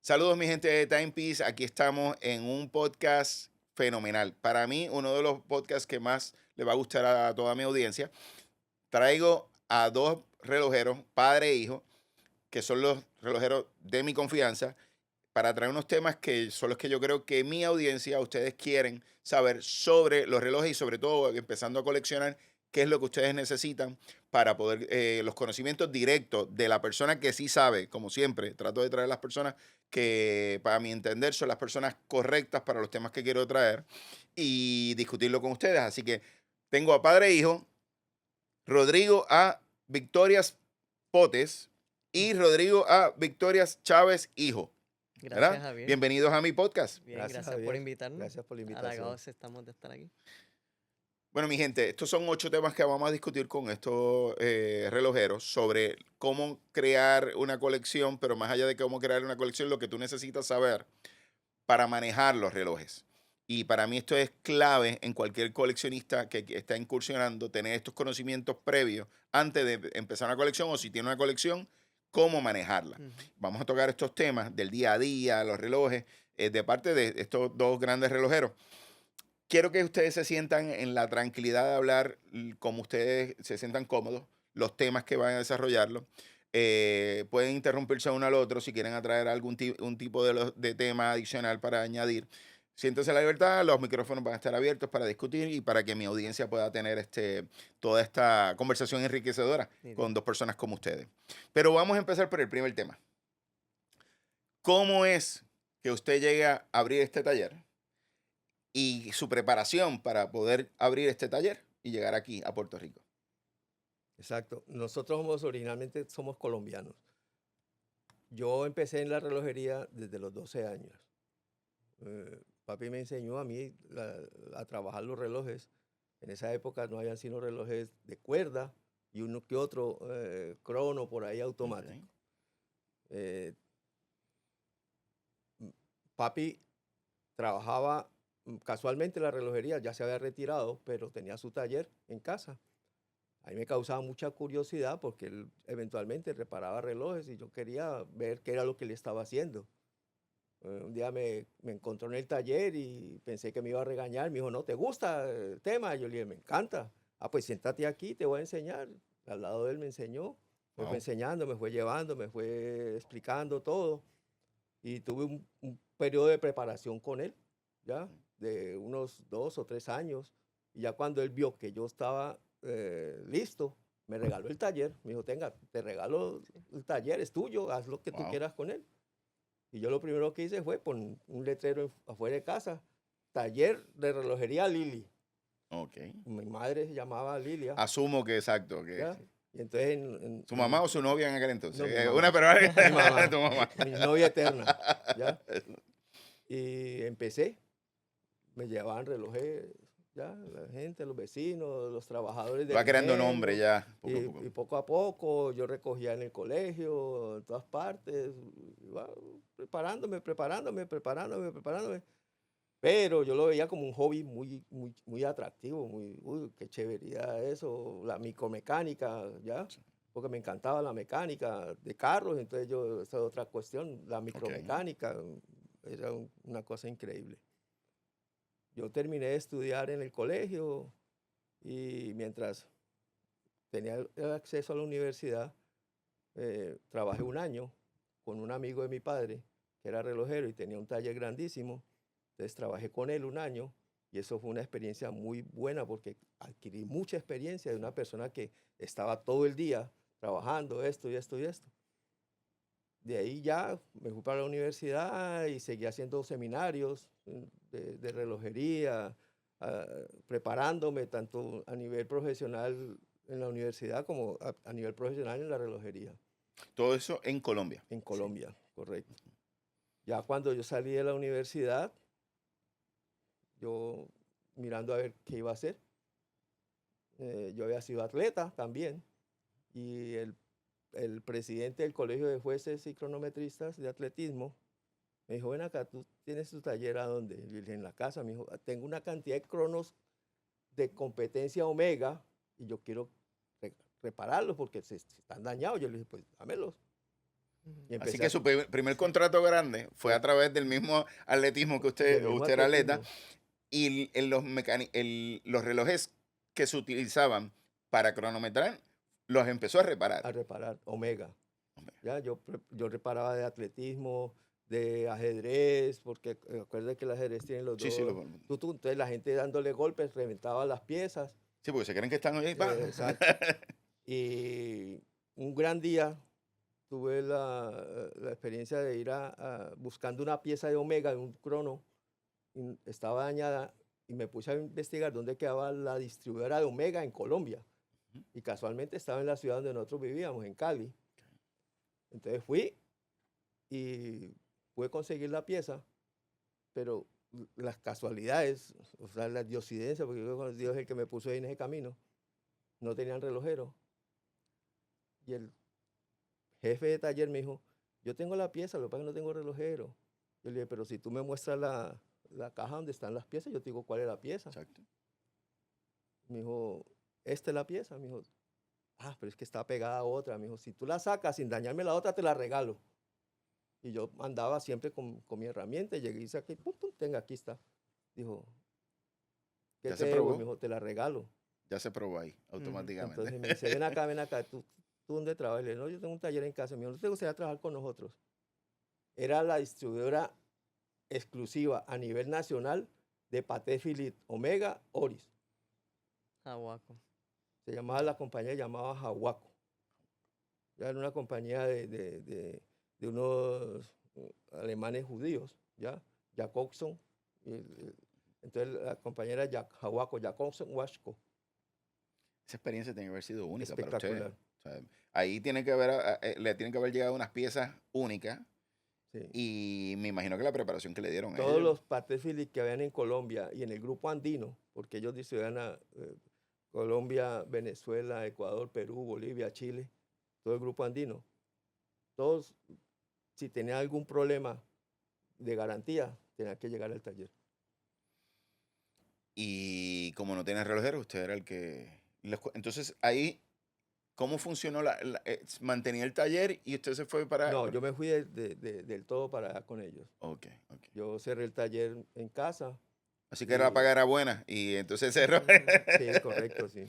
Saludos mi gente de Timepiece, aquí estamos en un podcast fenomenal. Para mí, uno de los podcasts que más le va a gustar a toda mi audiencia. Traigo a dos relojeros, padre e hijo, que son los relojeros de mi confianza, para traer unos temas que son los que yo creo que mi audiencia, ustedes quieren saber sobre los relojes y sobre todo empezando a coleccionar qué es lo que ustedes necesitan para poder, los conocimientos directos de la persona que sí sabe, como siempre, trato de traer las personas que para mi entender son las personas correctas para los temas que quiero traer y discutirlo con ustedes. Así que tengo a padre e hijo, Rodrigo a Victorias Potes y Rodrigo a Victorias Chávez Hijo. Gracias, ¿Verdad? Javier. Bienvenidos a mi podcast. Bien, Gracias, gracias por Javier. invitarnos. Gracias por la invitación. Halagados estamos de estar aquí. Bueno, mi gente, estos son 8 temas que vamos a discutir con estos relojeros sobre cómo crear una colección, pero más allá de cómo crear una colección, lo que tú necesitas saber para manejar los relojes. Y para mí esto es clave en cualquier coleccionista que está incursionando, tener estos conocimientos previos antes de empezar una colección o si tiene una colección, cómo manejarla. Vamos a tocar estos temas del día a día, los relojes, de parte de estos dos grandes relojeros. Quiero que ustedes se sientan en la tranquilidad de hablar como ustedes se sientan cómodos, los temas que van a desarrollarlo. Pueden interrumpirse uno al otro si quieren atraer un tipo de tema adicional para añadir. Siéntense la libertad, los micrófonos van a estar abiertos para discutir y para que mi audiencia pueda tener toda esta conversación enriquecedora con Nítido. dos personas como ustedes. Pero vamos a empezar por el primer tema. ¿Cómo es que usted llega a abrir este taller? Y su preparación para poder abrir este taller y llegar aquí a Puerto Rico. Exacto. Nosotros originalmente somos colombianos. Yo empecé en la relojería desde los 12 años. Papi me enseñó a mí a trabajar los relojes. En esa época no habían sino relojes de cuerda y uno que otro crono por ahí automático. Ok. Eh, Papi trabajaba casualmente en la relojería, ya se había retirado, pero tenía su taller en casa. A mí me causaba mucha curiosidad porque él eventualmente reparaba relojes y yo quería ver qué era lo que le estaba haciendo. Un día me encontró en el taller y pensé que me iba a regañar. Me dijo, ¿no te gusta el tema? Yo le dije, me encanta. Ah, pues siéntate aquí, te voy a enseñar. Al lado de él me enseñó, me fue Wow. enseñando, me fue llevando, me fue explicando todo. Y tuve un periodo de preparación con él, ¿ya? De unos 2 o 3 años. Y ya cuando él vio que yo estaba listo, me regaló el taller. Me dijo, tenga, te regalo el taller, es tuyo, haz lo que tú Wow. quieras con él. Y yo lo primero que hice fue poner un letrero afuera de casa, taller de relojería Lili. Ok. Mi madre se llamaba Lilia, Asumo que exacto. Que ¿ya? Y entonces ¿su mamá o su novia en aquel entonces? no, mi Una, mamá, pero mi mamá, tu mamá. mi novia eterna, ¿ya? Y empecé, me llevaban relojes, ya, la gente, los vecinos, los trabajadores Va del creando nombre ingenio. ya, poco a poco. Y poco a poco yo recogía en el colegio, en todas partes, iba preparándome. Pero yo lo veía como un hobby muy atractivo, uy, qué chévería eso, la micromecánica, ¿ya? Porque me encantaba la mecánica de carros, entonces esa es otra cuestión, la Ok. micromecánica, era una cosa increíble. Yo terminé de estudiar en el colegio y mientras tenía el acceso a la universidad, trabajé un año con un amigo de mi padre, que era relojero y tenía un taller grandísimo. Entonces trabajé con él un año y eso fue una experiencia muy buena porque adquirí mucha experiencia de una persona que estaba todo el día trabajando esto y esto y esto. De ahí ya me fui para la universidad y seguí haciendo seminarios de relojería, ah, preparándome tanto a nivel profesional en la universidad como a nivel profesional en la relojería Todo eso en Colombia. en Sí. Colombia, correcto. Ya cuando yo salí de la universidad, yo mirando a ver qué iba a hacer, yo había sido atleta también y el presidente del Colegio de Jueces y Cronometristas de Atletismo me dijo, ven acá, tú tienes tu taller ¿a dónde? Y le dije, en la casa. Me dijo, tengo una cantidad de cronos de competencia Omega y yo quiero repararlos porque se están dañados. Yo le dije, pues dámelos. Y Así empecé que a, su primer sí, contrato grande fue a fue través del mismo atletismo que del usted, mismo usted era atleta, atletismo y los relojes que se utilizaban para cronometrar, los empezó a reparar. a reparar Omega. Hombre, Ya, yo reparaba de atletismo, de ajedrez, porque acuérdate que el ajedrez tiene los sí, sí, dos. Entonces la gente dándole golpes reventaba las piezas. sí, porque se creen que están ahí. ¡Pam! Exacto. Y un gran día tuve la experiencia de ir buscando una pieza de Omega, de un crono, y estaba dañada, y me puse a investigar dónde quedaba la distribuidora de Omega en Colombia. Y casualmente estaba en la ciudad donde nosotros vivíamos, en Cali. Entonces fui y pude conseguir la pieza, pero las casualidades, o sea, las diosidencias, porque Dios es el que me puso ahí en ese camino, no tenían relojero. Y el jefe de taller me dijo, yo tengo la pieza, lo que pasa es que no tengo relojero. Yo le dije, pero si tú me muestras la caja donde están las piezas, yo te digo cuál es la pieza. Exacto. Me dijo, esta es la pieza. Me dijo, ah, pero es que está pegada a otra. Me dijo, si tú la sacas sin dañarme la otra, te la regalo. Y yo andaba siempre con mi herramienta y llegué y saqué, pum, pum, tenga, aquí está. Dijo, ¿qué Ya te se debo? Y me probó, dijo, te la regalo. ya se probó ahí, automáticamente. Entonces me dice, ven acá, ¿tú dónde trabajas? Le dije, no, yo tengo un taller en casa. Me dijo, ¿no te gustaría trabajar con nosotros? Era la distribuidora exclusiva a nivel nacional de Patek Philippe Omega Oris. Aguaco. Se llamaba, la compañía llamaba Hawaco. Ya era una compañía de unos alemanes judíos, ¿ya? Jacobson. Entonces la compañía era Hawaco, Jacobson Washco. Esa experiencia tiene que haber sido única para usted. Espectacular. O sea, ahí tiene que haber, le tienen que haber llegado unas piezas únicas Sí. y me imagino que la preparación que le dieron a Todos ellos. los Patek Philippe que habían en Colombia y en el grupo andino, porque ellos distribuían a Colombia, Venezuela, Ecuador, Perú, Bolivia, Chile, todo el grupo andino, todos, si tenían algún problema de garantía, tenían que llegar al taller. Y como no tiene relojero, usted era el que... Entonces ahí, ¿cómo funcionó? Mantenía el taller y usted se fue para... No, yo me fui del todo para allá con ellos. Ok, ok. Yo cerré el taller en casa Así que la y paga era buena y entonces cerró. sí, correcto, sí.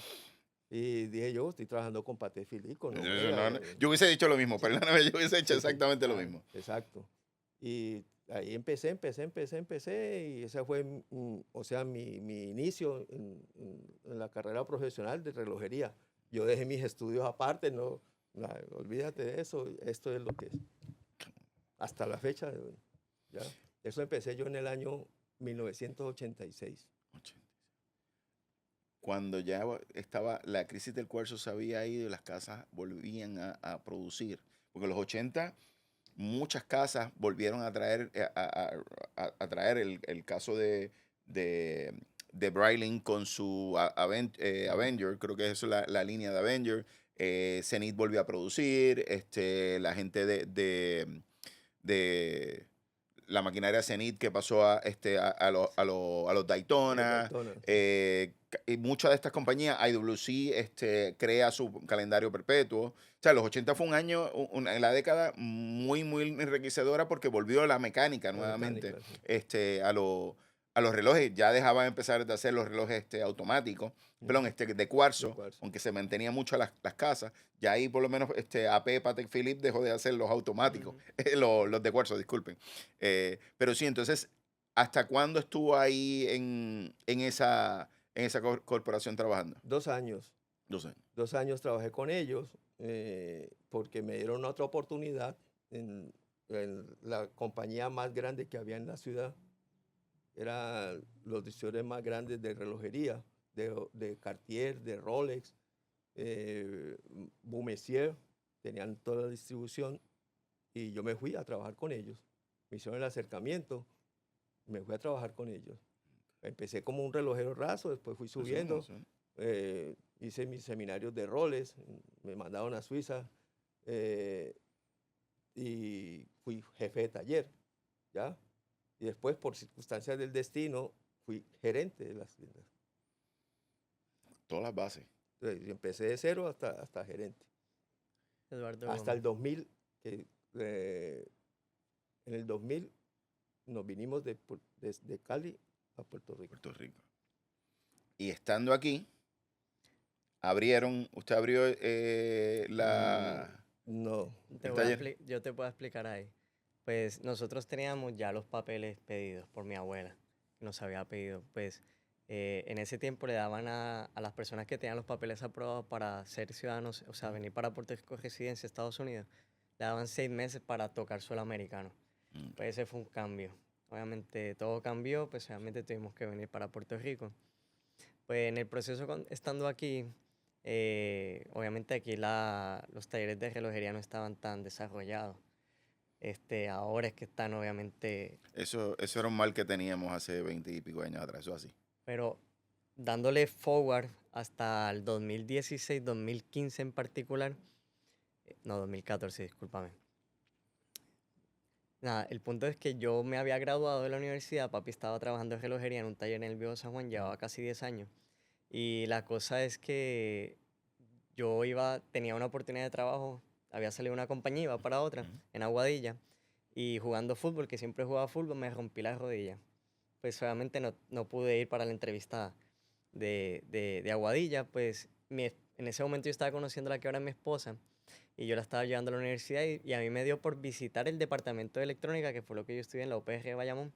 Y dije yo, estoy trabajando con Patek Philippe, con Omega. Yo hubiese dicho lo mismo, Sí, perdóname, yo hubiese hecho sí, sí, exactamente lo claro, mismo. exacto. Y ahí empecé y ese fue, o sea, mi inicio en la carrera profesional de relojería. Yo dejé mis estudios aparte, no, olvídate de eso, esto es lo que es. Hasta la fecha de hoy, ¿ya? Eso empecé yo en el año 1986. Cuando ya estaba la crisis del cuarzo se había ido y las casas volvían a producir. Porque en los 80 muchas casas volvieron a traer, a traer el caso de Breitling con su Avenger, creo que eso es la línea de Avenger. Zenith volvió a producir, la gente de la maquinaria Zenith que pasó a los A los Daytona. Daytona, sí. Y muchas de estas compañías, IWC crea su calendario perpetuo. O sea, los 80 fue un año, en la década muy, muy enriquecedora porque volvió la mecánica La nuevamente mecánica, sí. a los relojes. Ya dejaba de empezar de hacer los relojes automáticos, perdón, de De cuarzo, cuarzo. aunque se mantenía mucho las casas. Ya ahí por lo menos AP Patek Philippe dejó de hacer los automáticos, los de cuarzo, disculpen. Pero sí, entonces, ¿hasta cuándo estuvo ahí en esa corporación trabajando? 2 años. 2 años. 2 años trabajé con ellos porque me dieron otra oportunidad en la compañía más grande que había en la ciudad. Eran los distribuidores más grandes de relojería, de Cartier, de Rolex, Boumercier, tenían toda la distribución y yo me fui a trabajar con ellos. Me hicieron el acercamiento, me fui a trabajar con ellos. Empecé como un relojero raso, después fui subiendo. Hice mis seminarios de roles, me mandaron a Suiza y fui jefe de taller, ¿ya? Y después, por circunstancias del destino, fui gerente de las tiendas. Todas las bases. Entonces, empecé de cero hasta gerente. Eduardo, Hasta el 2000, que en el 2000 nos vinimos desde Cali a Puerto Rico. Puerto Rico. Y estando aquí, usted abrió la... No, Te ¿El voy a taller? yo te puedo explicar ahí. Pues nosotros teníamos ya los papeles pedidos por mi abuela, que nos había pedido. Pues en ese tiempo le daban a las personas que tenían los papeles aprobados para ser ciudadanos, o sea, venir para Puerto Rico residencia, Estados Unidos, le daban 6 meses para tocar suelo americano. Mm. Pues ese fue un cambio. Obviamente todo cambió, pues obviamente tuvimos que venir para Puerto Rico. Pues en el proceso estando aquí, obviamente aquí los talleres de relojería no estaban tan desarrollados. Ahora es que están obviamente, Eso era un mal que teníamos hace 20 y pico años atrás, eso así. pero dándole forward hasta el 2016, 2015 en particular, no, 2014, discúlpame. Nada, el punto es que yo me había graduado de la universidad, papi estaba trabajando en relojería en un taller en el Viejo San Juan, llevaba casi 10 años. Y la cosa es que tenía una oportunidad de trabajo, había salido una compañía, iba para otra, Ujú. en Aguadilla, y jugando fútbol, que siempre jugaba fútbol, me rompí la rodilla. Pues obviamente no pude ir para la entrevista de Aguadilla, pues en ese momento yo estaba conociendo a la que ahora es mi esposa, y yo la estaba llevando a la universidad, y a mí me dio por visitar el departamento de electrónica, que fue lo que yo estudié en la UPR de Bayamón,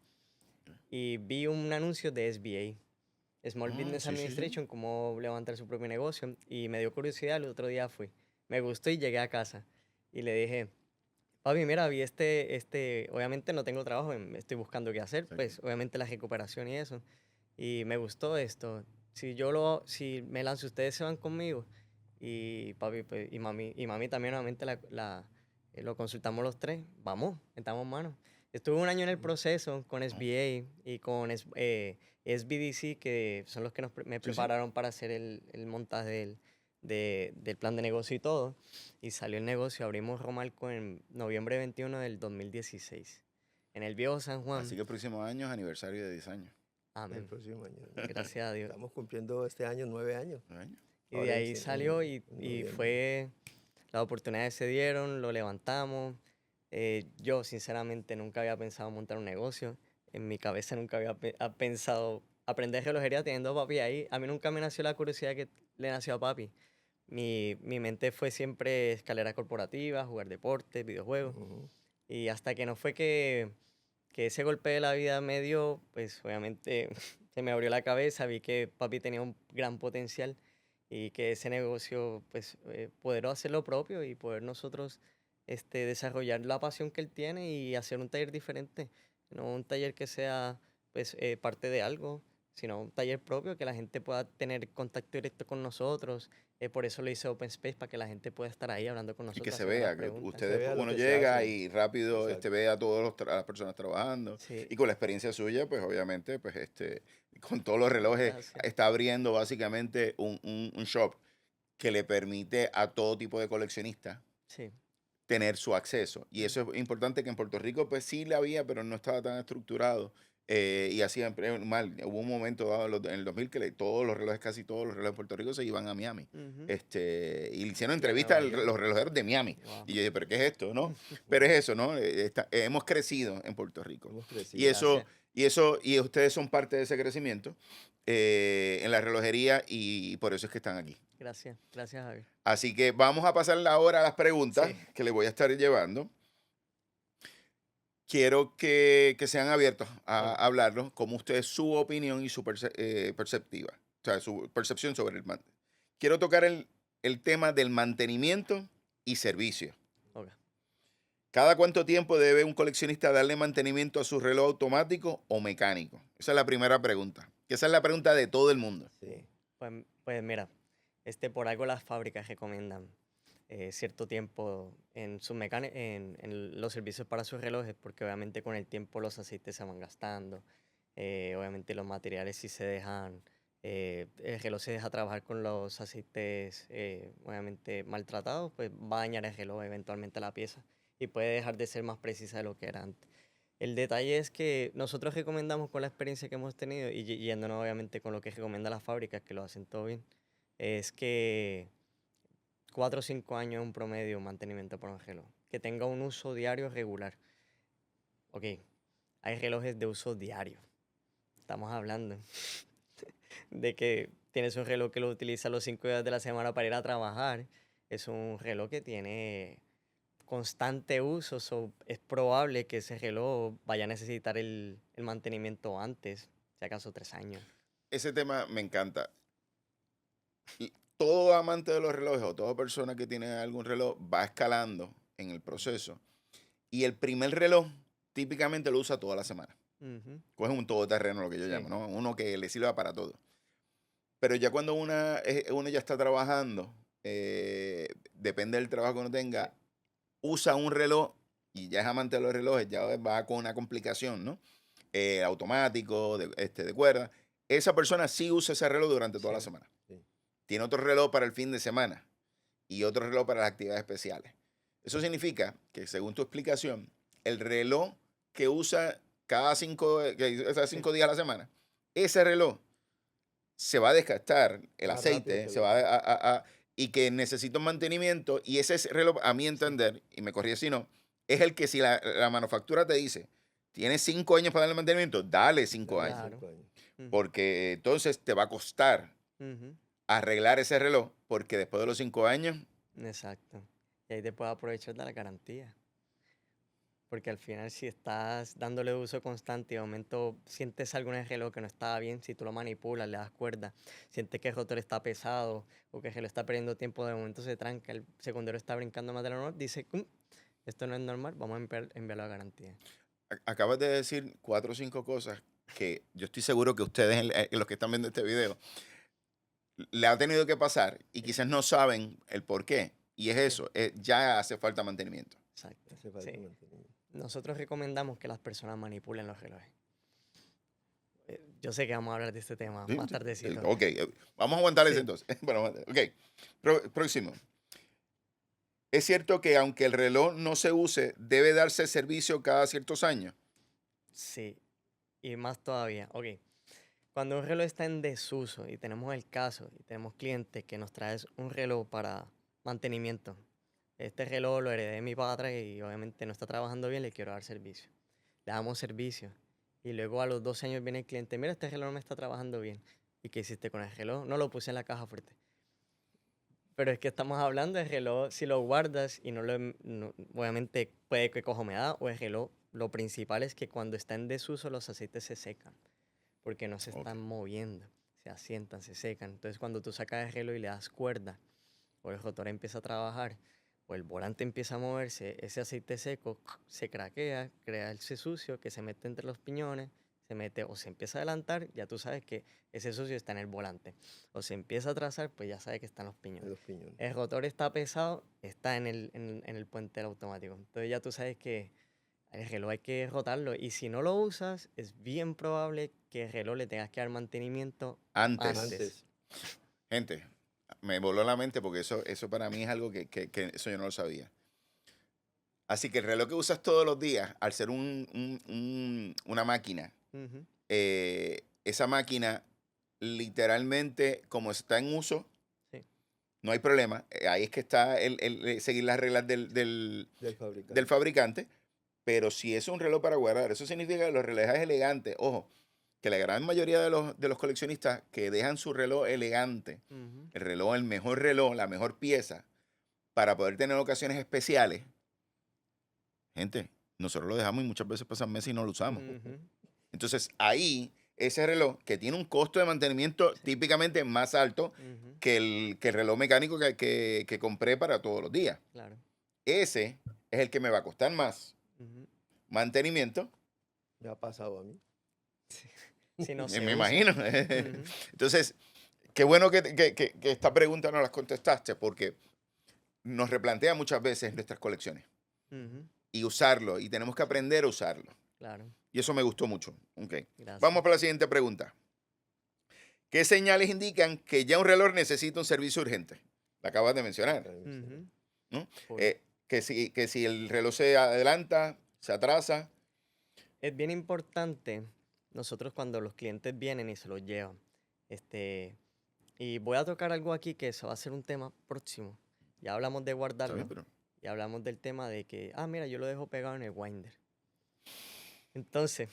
y vi un anuncio de SBA, Small Business Sí, sí, sí. Administration, cómo levantar su propio negocio, y me dio curiosidad, el otro día fui. Me gustó y llegué a casa, y le dije, papi, mira, vi obviamente no tengo trabajo, estoy buscando qué hacer, Exacto. pues obviamente la recuperación y eso, y me gustó esto. Si me lanzo, ustedes se van conmigo. Y papi pues, y mami también, obviamente lo consultamos los tres. Vamos, metamos manos. Estuve un año en el proceso con SBA y con SBDC, que son los que me Sí, sí. prepararon para hacer el montaje del plan de negocio y todo. Y salió el negocio, abrimos Romalco en noviembre 21 del 2016. En el Viejo San Juan. Así que el próximo año es aniversario de 10 años. el Amén. próximo año. Gracias a Dios. Estamos cumpliendo este año 9 años. 9 años. Y Ahora de en ahí se- salió en y noviembre. fue, las oportunidades se dieron, lo levantamos. Yo sinceramente nunca había pensado montar un negocio. En mi cabeza nunca había pensado aprender relojería teniendo a papi ahí. A mí nunca me nació la curiosidad que le nació a papi. Mi mente fue siempre escalera corporativa, jugar deportes, videojuegos. Ujú. Y hasta que no fue que ese golpe de la vida me dio, pues obviamente se me abrió la cabeza, vi que papi tenía un gran potencial y que ese negocio, pues poder hacer lo propio y poder nosotros desarrollar la pasión que él tiene y hacer un taller diferente, no un taller que sea pues parte de algo, sino un taller propio que la gente pueda tener contacto directo con nosotros. Por eso lo hice Open Space, para que la gente pueda estar ahí hablando con Y nosotros, que se haciendo las vea, que preguntas. Se ustedes, vea lo uno que se llega hace. y rápido Exacto. ve a todas las personas trabajando. Sí. Y con la experiencia suya, pues obviamente, pues con todos los relojes, Gracias. está abriendo básicamente un shop que le permite a todo tipo de coleccionista Sí. tener su acceso. Y eso es importante, que en Puerto Rico pues sí la había, pero no estaba tan estructurado. Y así mal. Hubo un momento dado en el 2000 que todos los relojes, casi todos los relojes de Puerto Rico se iban a Miami. Ujú. Y le hicieron Y a entrevistas a Nueva York. los relojeros de Miami. Wow. Y yo dije, ¿pero qué es esto? ¿No? Pero es eso, ¿no? Hemos crecido en Puerto Rico. Hemos Y crecido. eso, y ustedes son parte de ese crecimiento en la relojería, y por eso es que están aquí. Gracias, Javi. Así que vamos a pasar ahora a las preguntas Sí. que le voy a estar llevando. Quiero que sean abiertos a Ok. hablarlo, como ustedes, su opinión y su perceptiva, o sea, su percepción sobre el mantenimiento. Quiero tocar el tema del mantenimiento y servicio. Ok. ¿Cada cuánto tiempo debe un coleccionista darle mantenimiento a su reloj automático o mecánico? Esa es la primera pregunta. Esa es la pregunta de todo el mundo. Sí. Pues mira, por algo las fábricas recomiendan cierto tiempo en los servicios para sus relojes, porque obviamente con el tiempo los aceites se van gastando, obviamente los materiales si se dejan, el reloj se deja trabajar con los aceites obviamente maltratados, pues va a dañar el reloj eventualmente la pieza y puede dejar de ser más precisa de lo que era antes. El detalle es que nosotros recomendamos, con la experiencia que hemos tenido y yéndonos obviamente con lo que recomienda la fábrica, que lo hacen todo bien, es que 4 o 5 años es un promedio mantenimiento para un reloj. Que tenga un uso diario regular. Ok, hay relojes de uso diario. Estamos hablando de que tienes un reloj que lo utiliza los 5 días de la semana para ir a trabajar. Es un reloj que tiene constante uso, so es probable que ese reloj vaya a necesitar el mantenimiento antes, si acaso 3 años. Ese tema me encanta. Y todo amante de los relojes o toda persona que tiene algún reloj va escalando en el proceso. Y el primer reloj típicamente lo usa toda la semana. Ujú, Coge un todoterreno, lo que yo Sí. llamo, ¿no? Uno que le sirva para todo. Pero ya cuando uno ya está trabajando, depende del trabajo que uno tenga, usa un reloj y ya es amante de los relojes, ya va con una complicación, ¿no? Automático, de cuerda. Esa persona sí usa ese reloj durante toda la Sí, semana. sí. Tiene otro reloj para el fin de semana y otro reloj para las actividades especiales. Eso significa que, según tu explicación, el reloj que usa cada 5 días a la semana, ese reloj se va a desgastar el Más rápido aceite, que se el va otro. y que necesita un mantenimiento. Y ese reloj, a mi Sí, entender, y me corrí si no, es el que si la manufactura te dice, tienes 5 años para darle mantenimiento, dale 5 dale años. Claro. 5 años. Ujú, Porque entonces te va a costar ujú, arreglar ese reloj, porque después de los 5 años, Exacto. Y ahí te puedes aprovechar de la garantía. Porque al final, si estás dándole uso constante y de momento sientes algo en el reloj que no estaba bien, si tú lo manipulas, le das cuerda, sientes que el rotor está pesado o que el reloj está perdiendo tiempo, de momento se tranca, el secundero está brincando más de lo normal, dice, esto no es normal, vamos a enviarlo a garantía. acabas de decir 4 o 5 cosas que yo estoy seguro que ustedes, los que están viendo este video, le ha tenido que pasar y quizás no saben el por qué. Y es Sí, eso, ya hace falta mantenimiento. exacto. Hace falta Sí. mantenimiento. Nosotros recomendamos que las personas manipulen los relojes. Yo sé que vamos a hablar de este tema Sí, más sí. tardecito. Ok, vamos a aguantarles Sí. entonces. Bueno, ok. Próximo. Es cierto que aunque el reloj no se use, debe darse servicio cada ciertos años. Sí, y más todavía. Ok, cuando un reloj está en desuso y tenemos el caso y tenemos clientes que nos traen un reloj para mantenimiento. Este reloj lo heredé de mi padre y obviamente no está trabajando bien, le quiero dar servicio. Le damos servicio. Y luego a los 2 años viene el cliente, mira, este reloj no me está trabajando bien. ¿Y qué hiciste con el reloj? No lo puse en la caja fuerte. Pero es que estamos hablando del reloj, si lo guardas y obviamente puede que coja humedad o el reloj, lo principal es que cuando está en desuso los aceites se secan porque no se Ok. están moviendo, se asientan, se secan. Entonces cuando tú sacas el reloj y le das cuerda o el rotor empieza a trabajar o el volante empieza a moverse, ese aceite seco se craquea, crea ese sucio que se mete entre los piñones, se mete o se empieza a adelantar, ya tú sabes que ese sucio está en el volante. O se empieza a atrasar, pues ya sabes que está en los En piñones. los piñones. El rotor está pesado, está en el puente del automático. Entonces ya tú sabes que el reloj hay que rotarlo y si no lo usas, es bien probable que el reloj le tengas que dar mantenimiento Antes. antes. Gente, me voló la mente porque eso para mí es algo que eso yo no lo sabía. Así que el reloj que usas todos los días, al ser una máquina, Ujú, esa máquina literalmente, como está en uso, Sí, no hay problema. Ahí es que está seguir las reglas Del fabricante. del fabricante. Pero si es un reloj para guardar, eso significa que los relojes elegantes, ojo, que la gran mayoría de los coleccionistas que dejan su reloj elegante, ujú, el mejor reloj, la mejor pieza, para poder tener ocasiones especiales, gente, nosotros lo dejamos y muchas veces pasan meses y no lo usamos. ujú, Entonces ahí, ese reloj que tiene un costo de mantenimiento Sí. típicamente más alto ujú, que el reloj mecánico que compré para todos los días. Claro. Ese es el que me va a costar más ujú, mantenimiento, Me ha pasado a mí. Si no me se usa. imagino. ujú, Entonces, qué bueno que esta pregunta no las contestaste porque nos replantea muchas veces nuestras colecciones ujú, y usarlo, y tenemos que aprender a usarlo. Claro. Y eso me gustó mucho. Ok. Gracias. Vamos para la siguiente pregunta. ¿Qué señales indican que ya un reloj necesita un servicio urgente? La acabas de mencionar, Ujú, ¿no? full. Que si el reloj se adelanta, se atrasa. Es bien importante nosotros cuando los clientes vienen y se los llevan. Y voy a tocar algo aquí que eso va a ser un tema próximo. Ya hablamos de Está guardarlo. bien, pero Y hablamos del tema de que, mira, yo lo dejo pegado en el winder. Entonces,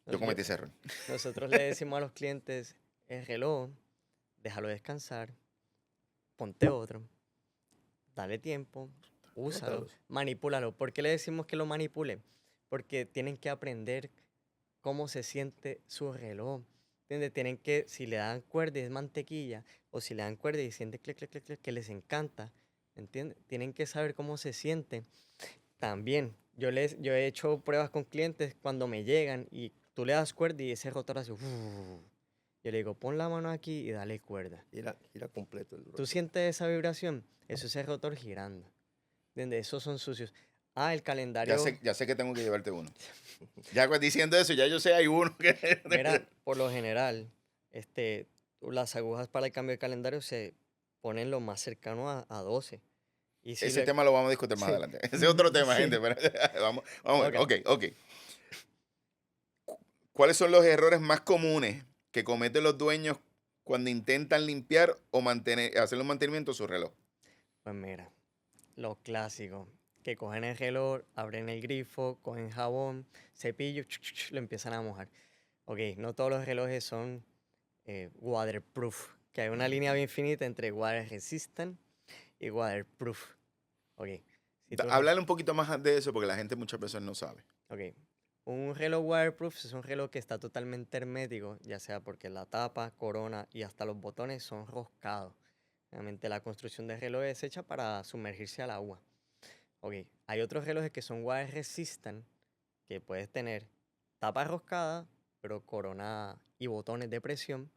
yo nos- yo- cometí ese error. nosotros le decimos a los clientes, el reloj, déjalo descansar, ponte otro, dale tiempo, úsalo, Rótalos. manipúlalo. ¿Por qué le decimos que lo manipule? Porque tienen que aprender cómo se siente su reloj. ¿Entiendes? Tienen que, si le dan cuerda y es mantequilla, o si le dan cuerda y siente clic, clic, clic, clic, que les encanta, ¿entiendes? Tienen que saber cómo se siente. También, yo he hecho pruebas con clientes cuando me llegan y tú le das cuerda y ese rotor hace... Yo le digo, pon la mano aquí y dale cuerda. Gira completo el ¿Tú rotor. sientes esa vibración? Eso es el rotor girando. ¿Entiendes? Esos son sucios. El Ya calendario... sé, ya sé que tengo que llevarte uno. Ya diciendo eso, ya yo sé, hay uno que... Mira, por lo general, las agujas para el cambio de calendario se ponen lo más cercano a 12. Y si Ese le- tema lo vamos a discutir más Sí. adelante. Ese es otro tema, Sí. gente. Pero vamos, vamos, Ok. ok. ¿Cuáles son los errores más comunes que cometen los dueños cuando intentan limpiar o hacer un mantenimiento a su reloj? Pues mira, lo clásico, que cogen el reloj, abren el grifo, cogen jabón, cepillo, lo empiezan a mojar. Ok, no todos los relojes son waterproof, que hay una línea bien finita entre water resistant y waterproof. Ok, si tú, Háblale un poquito más de eso porque la gente muchas veces no sabe. ok, un reloj waterproof es un reloj que está totalmente hermético, ya sea porque la tapa, corona y hasta los botones son roscados. Realmente la construcción del reloj es hecha para sumergirse al agua. Ok, hay otros relojes que son water resistant, que puedes tener tapa roscada, pero corona y botones de presión.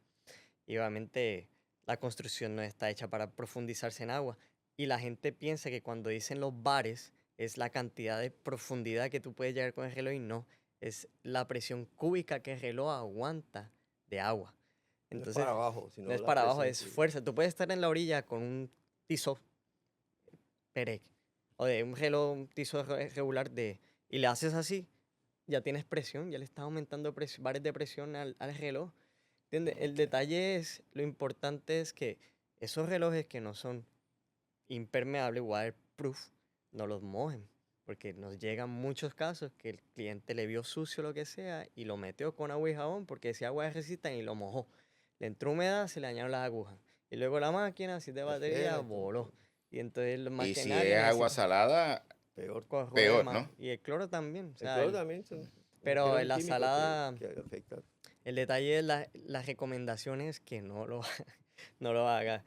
Y obviamente la construcción no está hecha para profundizarse en agua. Y la gente piensa que cuando dicen los bares es la cantidad de profundidad que tú puedes llegar con el reloj y no. Es la presión cúbica que el reloj aguanta de agua. No es Entonces, para abajo, sino no es la para abajo, presión es que- fuerza. Tú puedes estar en la orilla con un tizo Perec o de un reloj, un tizo regular y le haces así, ya tienes presión, ya le estás aumentando bares de presión al reloj. ¿Entiendes? El Ok. detalle es, lo importante es que esos relojes que no son impermeables, waterproof, no los mojen. Porque nos llegan muchos casos que el cliente le vio sucio lo que sea y lo metió con agua y jabón porque decía agua resistente y lo mojó. Le entró humedad, se le dañaron las agujas. Y luego la máquina, si de Se batería, quema y todo. voló. Y entonces la Y si maquinaria es agua necesita salada, Peor. corroer peor, más. ¿no? Y el cloro también. O El sea, cloro también pero es en un la químico salada, que afecta. el detalle es las recomendaciones que no lo, no lo haga.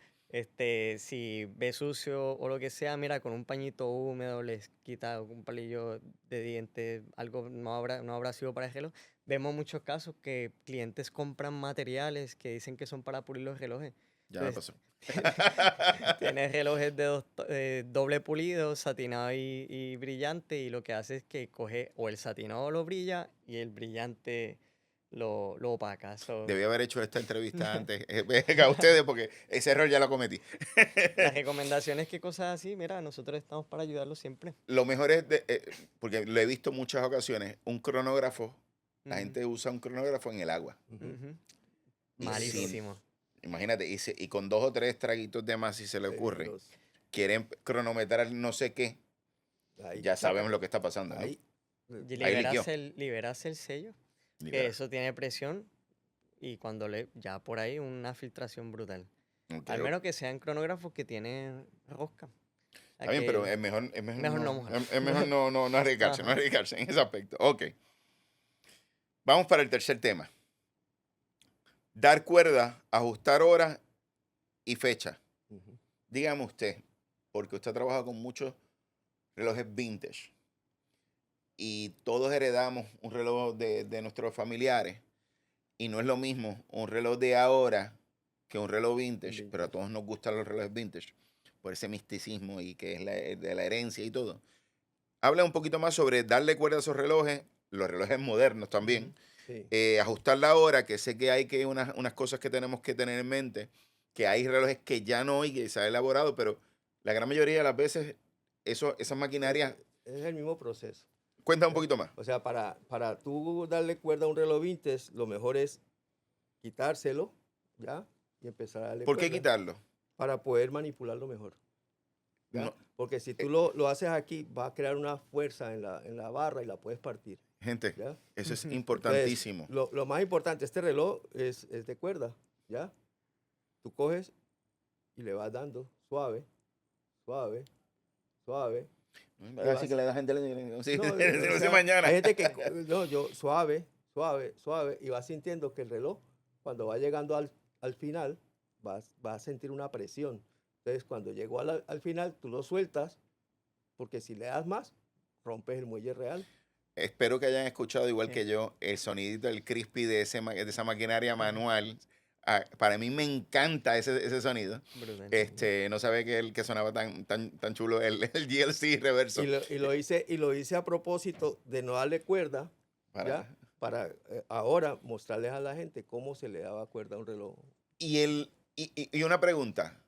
Si ve sucio o lo que sea, mira, con un pañito húmedo les quita un palillo de diente, algo no habrá sido para el reloj. Vemos muchos casos que clientes compran materiales que dicen que son para pulir los relojes. ya me Entonces, pasó. tienes relojes de doble pulido, satinado y brillante, y lo que hace es que coge o el satinado lo brilla y el brillante lo opaca. Debí haber hecho esta entrevista antes a ustedes porque ese error ya lo cometí. Las recomendaciones que cosas así, mira, nosotros estamos para ayudarlos siempre. Lo mejor es, porque lo he visto muchas ocasiones, un cronógrafo. La Ujú, gente usa un cronógrafo en el agua. Ujú. ujú. Y Malísimo. imagínate, y con 2 o 3 traguitos de más, si se le ocurre, Peligroso. quieren cronometrar no sé qué, Ahí, ya sabemos lo que está pasando, ¿no? ahí, Y Ahí liqueó. liberas el sello, que Literal. eso tiene presión, y cuando ya por ahí una filtración brutal. Ok, Al ok. menos que sean cronógrafos que tienen rosca. Está bien, pero Que mejor no mojar. es mejor no arriesgarse, no Ajá. arriesgarse en ese aspecto. Ok. Vamos para el tercer tema. Dar cuerda, ajustar horas y fecha. ujú. Dígame usted, porque usted trabaja con muchos relojes vintage y todos heredamos un reloj de nuestros familiares y no es lo mismo un reloj de ahora que un reloj vintage, pero a todos nos gustan los relojes vintage por ese misticismo y que es de la herencia y todo. Habla un poquito más sobre darle cuerda a esos relojes, los relojes modernos también, Sí. ajustar la hora, que sé que hay unas cosas que tenemos que tener en mente, que hay relojes que ya no hay, que se ha elaborado, pero la gran mayoría de las veces esas maquinarias, Es el mismo proceso. cuenta un poquito más. O sea, para tú darle cuerda a un reloj vintage, lo mejor es quitárselo, ¿ya? Y empezar a darle ¿Por qué cuerda quitarlo? para poder manipularlo mejor. ¿ya? No, Porque si tú lo haces aquí, va a crear una fuerza en la barra y la puedes partir, gente, ¿ya? eso es Ujú. Entonces, importantísimo. lo más importante, este reloj es de cuerda, ¿ya? Tú coges y le vas dando suave, suave, suave, y Así que vas. le da gente, sí, No, o no sé sea, mañana. hay gente que, no, yo suave, suave, suave, y vas sintiendo que el reloj, cuando va llegando al final, vas a sentir una presión. Entonces, cuando llegó al final, tú lo sueltas, porque si le das más, rompes el muelle real. Espero que hayan escuchado igual Sí. que yo el sonidito del crispy de de esa maquinaria manual. Ah, para mí me encanta ese sonido. Brutal. No sabía que sonaba tan chulo el GLC reverso. Y lo hice a propósito de no darle cuerda, Para, ¿ya? Para ahora mostrarles a la gente cómo se le daba cuerda a un reloj. y una pregunta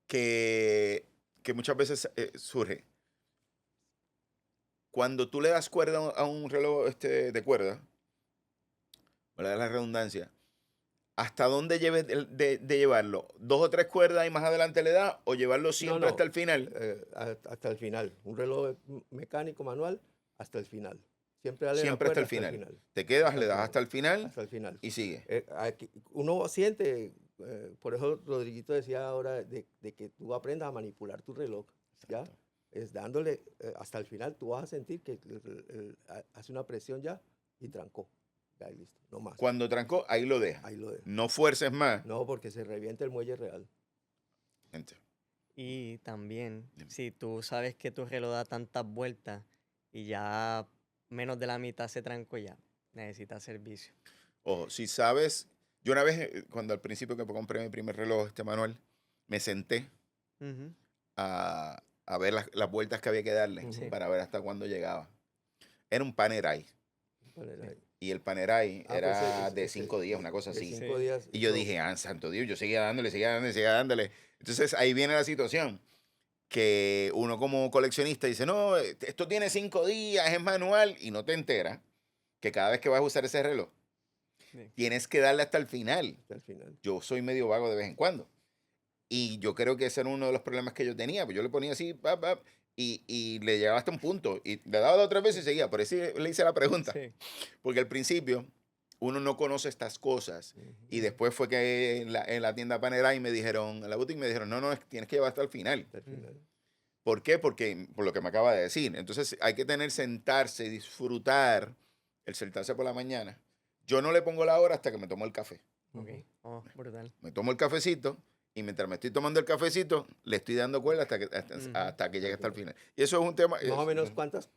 que muchas veces surge. Cuando tú le das cuerda a un reloj de cuerda, ¿verdad? La redundancia, ¿hasta dónde lleves de llevarlo? ¿Dos o tres cuerdas y más adelante le da? ¿O llevarlo No, siempre hasta no, el final? hasta el final. Un reloj mecánico manual hasta el final. Siempre dale la Siempre hasta cuerda el hasta el final. final. Te quedas, Hasta le el das final. hasta el final Hasta el final. y sigue. Uno siente, por eso Rodriguito decía ahora de que tú aprendas a manipular tu reloj, ¿ya? Exacto. Es dándole hasta el final, tú vas a sentir que hace una presión ya y trancó. Ya, y listo, no más. Cuando trancó, ahí lo deja. Ahí lo dejo. No fuerces más. No, porque se revienta el muelle real. Gente, Y también, Dime. si tú sabes que tu reloj da tantas vueltas y ya menos de la mitad se trancó, ya necesitas servicio. o si sabes, yo una vez, cuando al principio que compré mi primer reloj manual, me senté Ujú. a ver las vueltas que había que darle Ujú. para ver hasta cuándo llegaba. Era un Panerai. Poner ahí. Y el Panerai Pues era de 5 días, una cosa de así. 5 Sí. días. Y yo eso- dije, santo Dios, yo seguía dándole, seguía dándole, seguía dándole. Entonces ahí viene la situación que uno como coleccionista dice, no, esto tiene 5 días, es manual, y no te enteras que cada vez que vas a usar ese reloj, Sí. tienes que darle hasta el final. hasta el final. Yo soy medio vago de vez en cuando. Y yo creo que ese era uno de los problemas que yo tenía. Pues yo le ponía así, y le llegaba hasta un punto. Y le daba 2 o 3 veces y seguía. Por eso le hice la pregunta. Sí. Porque al principio uno no conoce estas cosas. Y después fue que en la tienda Panerai me dijeron, en la boutique me dijeron, no, tienes que llevar hasta el final. Hasta el final. ¿Por qué? Porque, por lo que me acaba de decir. Entonces hay que sentarse, disfrutar el sentarse por la mañana. Yo no le pongo la hora hasta que me tomo el café. Ok. Oh, brutal. Me tomo el cafecito y mientras me estoy tomando el cafecito, le estoy dando cuerda hasta que, Ujú. hasta que llegue hasta el final. Y eso es un tema... Más o menos, ¿cuántas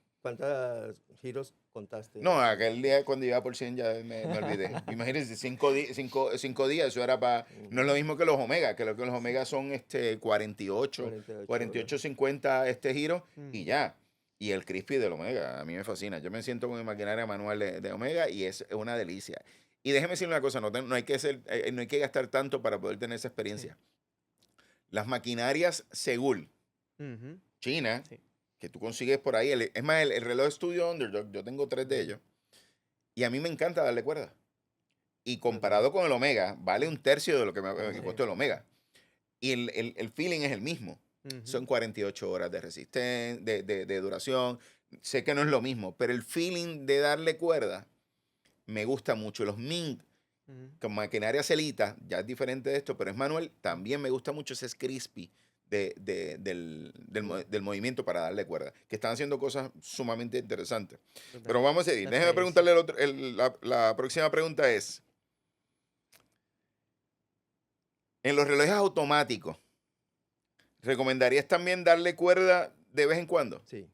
giros contaste? No, aquel día cuando iba por 100 ya me olvidé. Imagínense, 5 días, eso era para... No es lo mismo que los Omega, que los Omega son 48, 48 50 giros y Ujú. ya. Y el crispy del Omega, a mí me fascina. Yo me siento con mi maquinaria manual de Omega y es una delicia. Y déjeme decirle una cosa, no hay no hay que gastar tanto para poder tener esa experiencia. Las maquinarias Seoul, Ujú. China, Sí. que tú consigues por ahí, es más, el reloj Studio Underdog, yo tengo 3 de ellos, y a mí me encanta darle cuerda. Y comparado con el Omega, vale un tercio de lo que me Sí. costó el Omega. Y el feeling es el mismo. Ujú. Son 48 horas de resistencia, de duración. Sé que no es lo mismo, pero el feeling de darle cuerda me gusta mucho. Los Ming, Ujú. con maquinaria celita, ya es diferente de esto, pero es manual, también me gusta mucho ese crispy del movimiento para darle cuerda, que están haciendo cosas sumamente interesantes. Brutal. Pero vamos a seguir. La Déjeme tradición. preguntarle la próxima pregunta es, en los relojes automáticos, ¿recomendarías también darle cuerda de vez en cuando? Sí.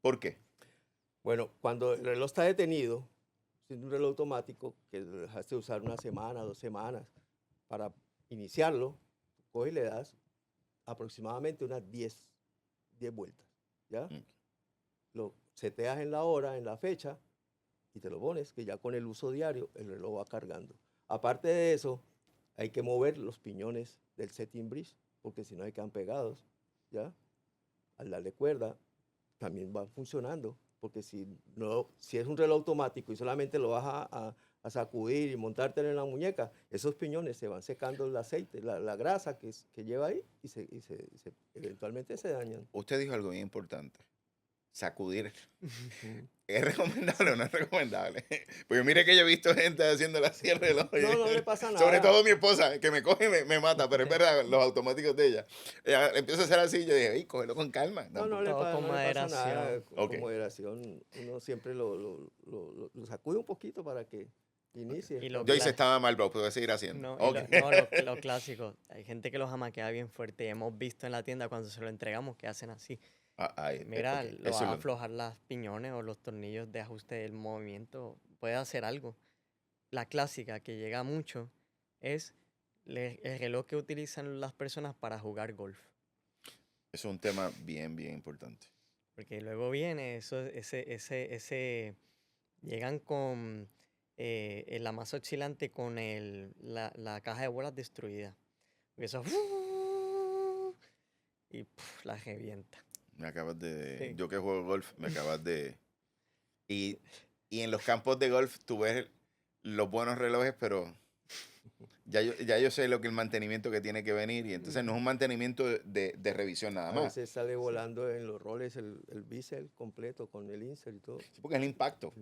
¿Por qué? Bueno, cuando el reloj está detenido, si es un reloj automático que lo dejaste de usar una semana, 2 semanas, para iniciarlo, coges y le das aproximadamente unas 10 vueltas, ¿ya? Mm. Lo seteas en la hora, en la fecha, y te lo pones, que ya con el uso diario el reloj va cargando. Aparte de eso, hay que mover los piñones del setting bridge, porque si no se quedan pegados, ¿ya? Al darle cuerda, también va funcionando, porque si es un reloj automático y solamente lo vas a sacudir y montártelo en la muñeca, esos piñones se van secando el aceite, la grasa que lleva ahí y eventualmente se dañan. Usted dijo algo bien importante. Sacudir. Ujú. ¿Es recomendable o no es recomendable? Porque mire que yo he visto gente haciéndole así el reloj. No le pasa Sobre nada. todo mi esposa, que me coge y me mata, pero es verdad, los automáticos de ella. Ella empieza a hacer así y yo dije, ey, cógelo con calma. No Tampoco. Todo con no le pasa nada, moderación. con Ok. moderación. Uno siempre lo sacude un poquito para que inicie. Y lo Yo hice cla- estaba mal, pero puedo seguir haciendo. No, y Ok. lo clásico. Hay gente que los jamaquea bien fuerte y hemos visto en la tienda cuando se lo entregamos que hacen así. Mira, Ok, lo eso va es a aflojar las piñones o los tornillos de ajuste del movimiento. Puede hacer algo. La clásica que llega mucho es el reloj que utilizan las personas para jugar golf. es un tema bien, bien importante. Porque luego viene llegan con la masa oscilante con la caja de bolas destruida. Porque eso y la revienta. Me acabas de... Sí. Yo que juego golf, me acabas de... Y, y en los campos de golf tú ves los buenos relojes, pero ya yo sé lo que el mantenimiento que tiene que venir y entonces no es un mantenimiento de revisión nada A más. veces sale volando en los roles el bisel completo con el insert y todo. Sí, porque es el impacto.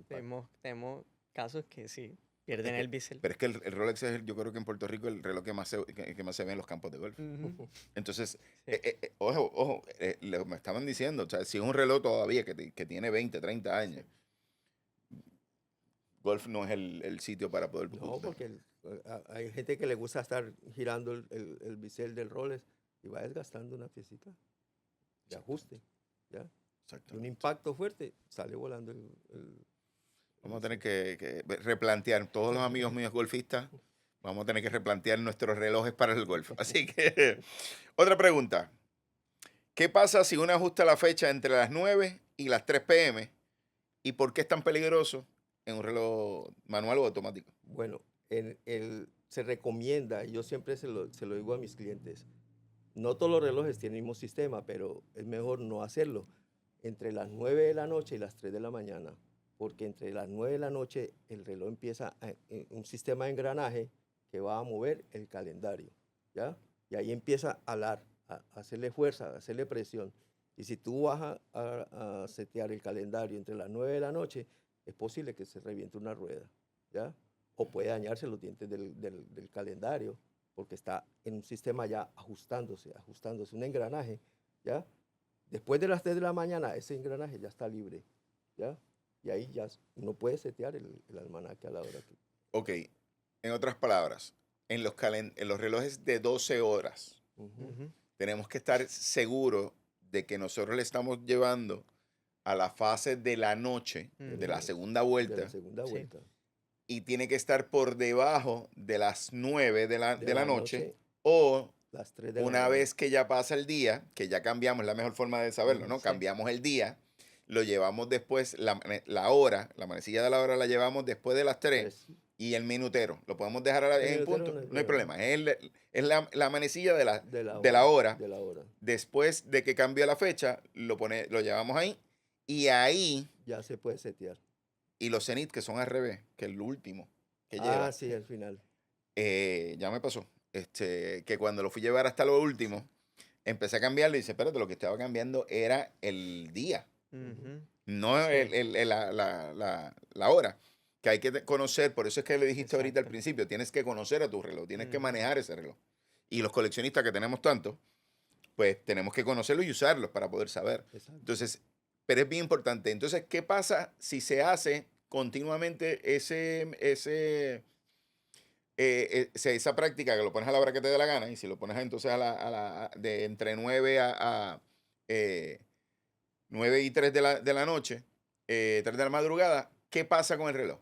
Tenemos casos que sí, pierden que- el bisel. Pero es que el Rolex es, yo creo que en Puerto Rico el reloj que más se ve en los campos de golf. Ujú. Entonces, Sí. ojo, me estaban diciendo, o sea, si es un reloj todavía que tiene 20, 30 años, golf no es el sitio para poder... No, porque hay gente que le gusta estar girando el bisel del Rolex y va desgastando una piecita de ajuste. ¿Ya? De un Exactamente. impacto fuerte sale volando Vamos a tener que replantear, todos los amigos míos golfistas, vamos a tener que replantear nuestros relojes para el golf. Así que, otra pregunta. ¿Qué pasa si uno ajusta la fecha entre las 9 y las 3 p.m.? ¿Y por qué es tan peligroso en un reloj manual o automático? Bueno, se recomienda, y yo siempre se lo digo a mis clientes, no todos los relojes tienen el mismo sistema, pero es mejor no hacerlo entre las 9 de la noche y las 3 de la mañana, porque entre las 9 de la noche el reloj empieza un sistema de engranaje que va a mover el calendario, ¿ya? Y ahí empieza a alar, a hacerle fuerza, a hacerle presión. Y si tú vas a setear el calendario entre las 9 de la noche, es posible que se reviente una rueda, ¿ya? O puede dañarse los dientes del calendario, porque está en un sistema ya ajustándose, un engranaje, ¿ya? Después de las 3 de la mañana, ese engranaje ya está libre, ¿ya? Y ahí ya uno puede setear el almanaque a la hora que... Ok, en otras palabras, en los relojes de 12 horas, Ujú. Ujú. tenemos que estar seguros de que nosotros le estamos llevando a la fase de la noche, de la Ujú. segunda De vuelta, la segunda Sí. vuelta. y tiene que estar por debajo de las 9 de De la la noche, noche, o las 3 de la una mañana. vez que ya pasa el día, que ya cambiamos, la mejor forma de saberlo, ¿no? Sí. Cambiamos el día, lo llevamos después, la hora, la manecilla de la hora la llevamos después de las 3 Tres. y el minutero, lo podemos dejar El en minutero punto, no hay no hay problema. problema, es la manecilla de De la de la hora. De la hora. Después de que cambie la fecha, lo llevamos ahí y ahí, Ya se puede setear. y los cenit que son al revés, que es el último que lleva. Ah, sí, al final. Ya me pasó, que cuando lo fui a llevar hasta lo último, empecé a cambiarlo y dice, espérate, lo que estaba cambiando era el día, Ujú. no Sí. la hora, que hay que conocer, por eso es que le dijiste ahorita al Exacto. principio, tienes que conocer a tu reloj, tienes que Ujú. manejar ese reloj. Y los coleccionistas que tenemos tanto, pues tenemos que conocerlos y usarlos para poder saber. Exacto. Entonces, pero es bien importante. Entonces, ¿qué pasa si se hace continuamente esa práctica que lo pones a la hora que te dé la gana y si lo pones entonces de entre 9 a 9 y 3 de la noche, 3 de la madrugada, ¿qué pasa con el reloj?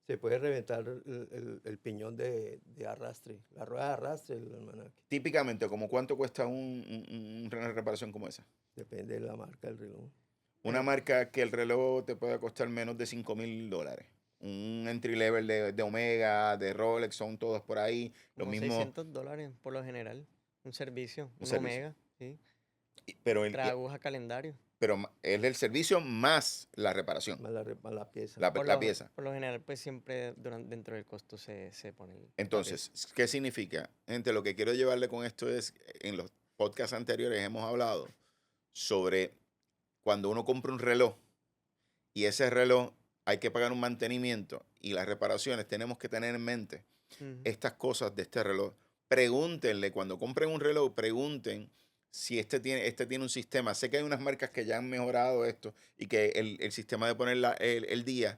Se puede reventar el piñón de arrastre, la rueda de arrastre del almanaque. Típicamente, ¿como cuánto cuesta una reparación como esa? Depende de la marca del reloj. Una marca que el reloj te pueda costar menos de $5,000. Un entry level de Omega, de Rolex, son todos por ahí. Lo Como mismo, $600 por lo general. Un servicio, Un un servicio. Omega, sí. pero Trae aguja calendario. pero es el servicio más la reparación, Más más la pieza. la pieza. Por lo general, pues siempre dentro del costo se pone la pieza. Entonces, ¿qué significa? Gente, lo que quiero llevarle con esto es, en los podcasts anteriores hemos hablado sobre cuando uno compra un reloj y ese reloj hay que pagar un mantenimiento y las reparaciones, tenemos que tener en mente Ujú. estas cosas de este reloj. Pregúntenle, cuando compren un reloj, pregunten si este tiene un sistema. Sé que hay unas marcas que ya han mejorado esto y que el sistema de poner el día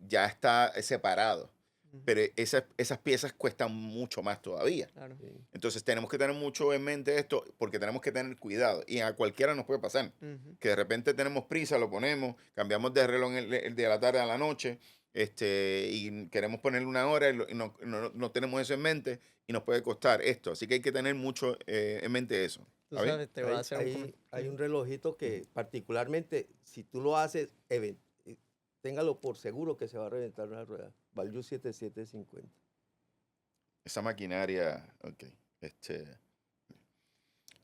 ya está separado. Ujú. Pero esas piezas cuestan mucho más todavía. Claro. Sí. Entonces tenemos que tener mucho en mente esto porque tenemos que tener cuidado. Y a cualquiera nos puede pasar. Ujú. Que de repente tenemos prisa, lo ponemos, cambiamos de reloj el de la tarde a la noche, y queremos ponerle una hora y no tenemos eso en mente y nos puede costar esto. Así que hay que tener mucho en mente eso. Tú ¿Está bien? sabes, te voy a hacer un comentario. Hay un relojito que particularmente, si tú lo haces, téngalo por seguro que se va a reventar una rueda. Value 7750. Esa maquinaria, ok.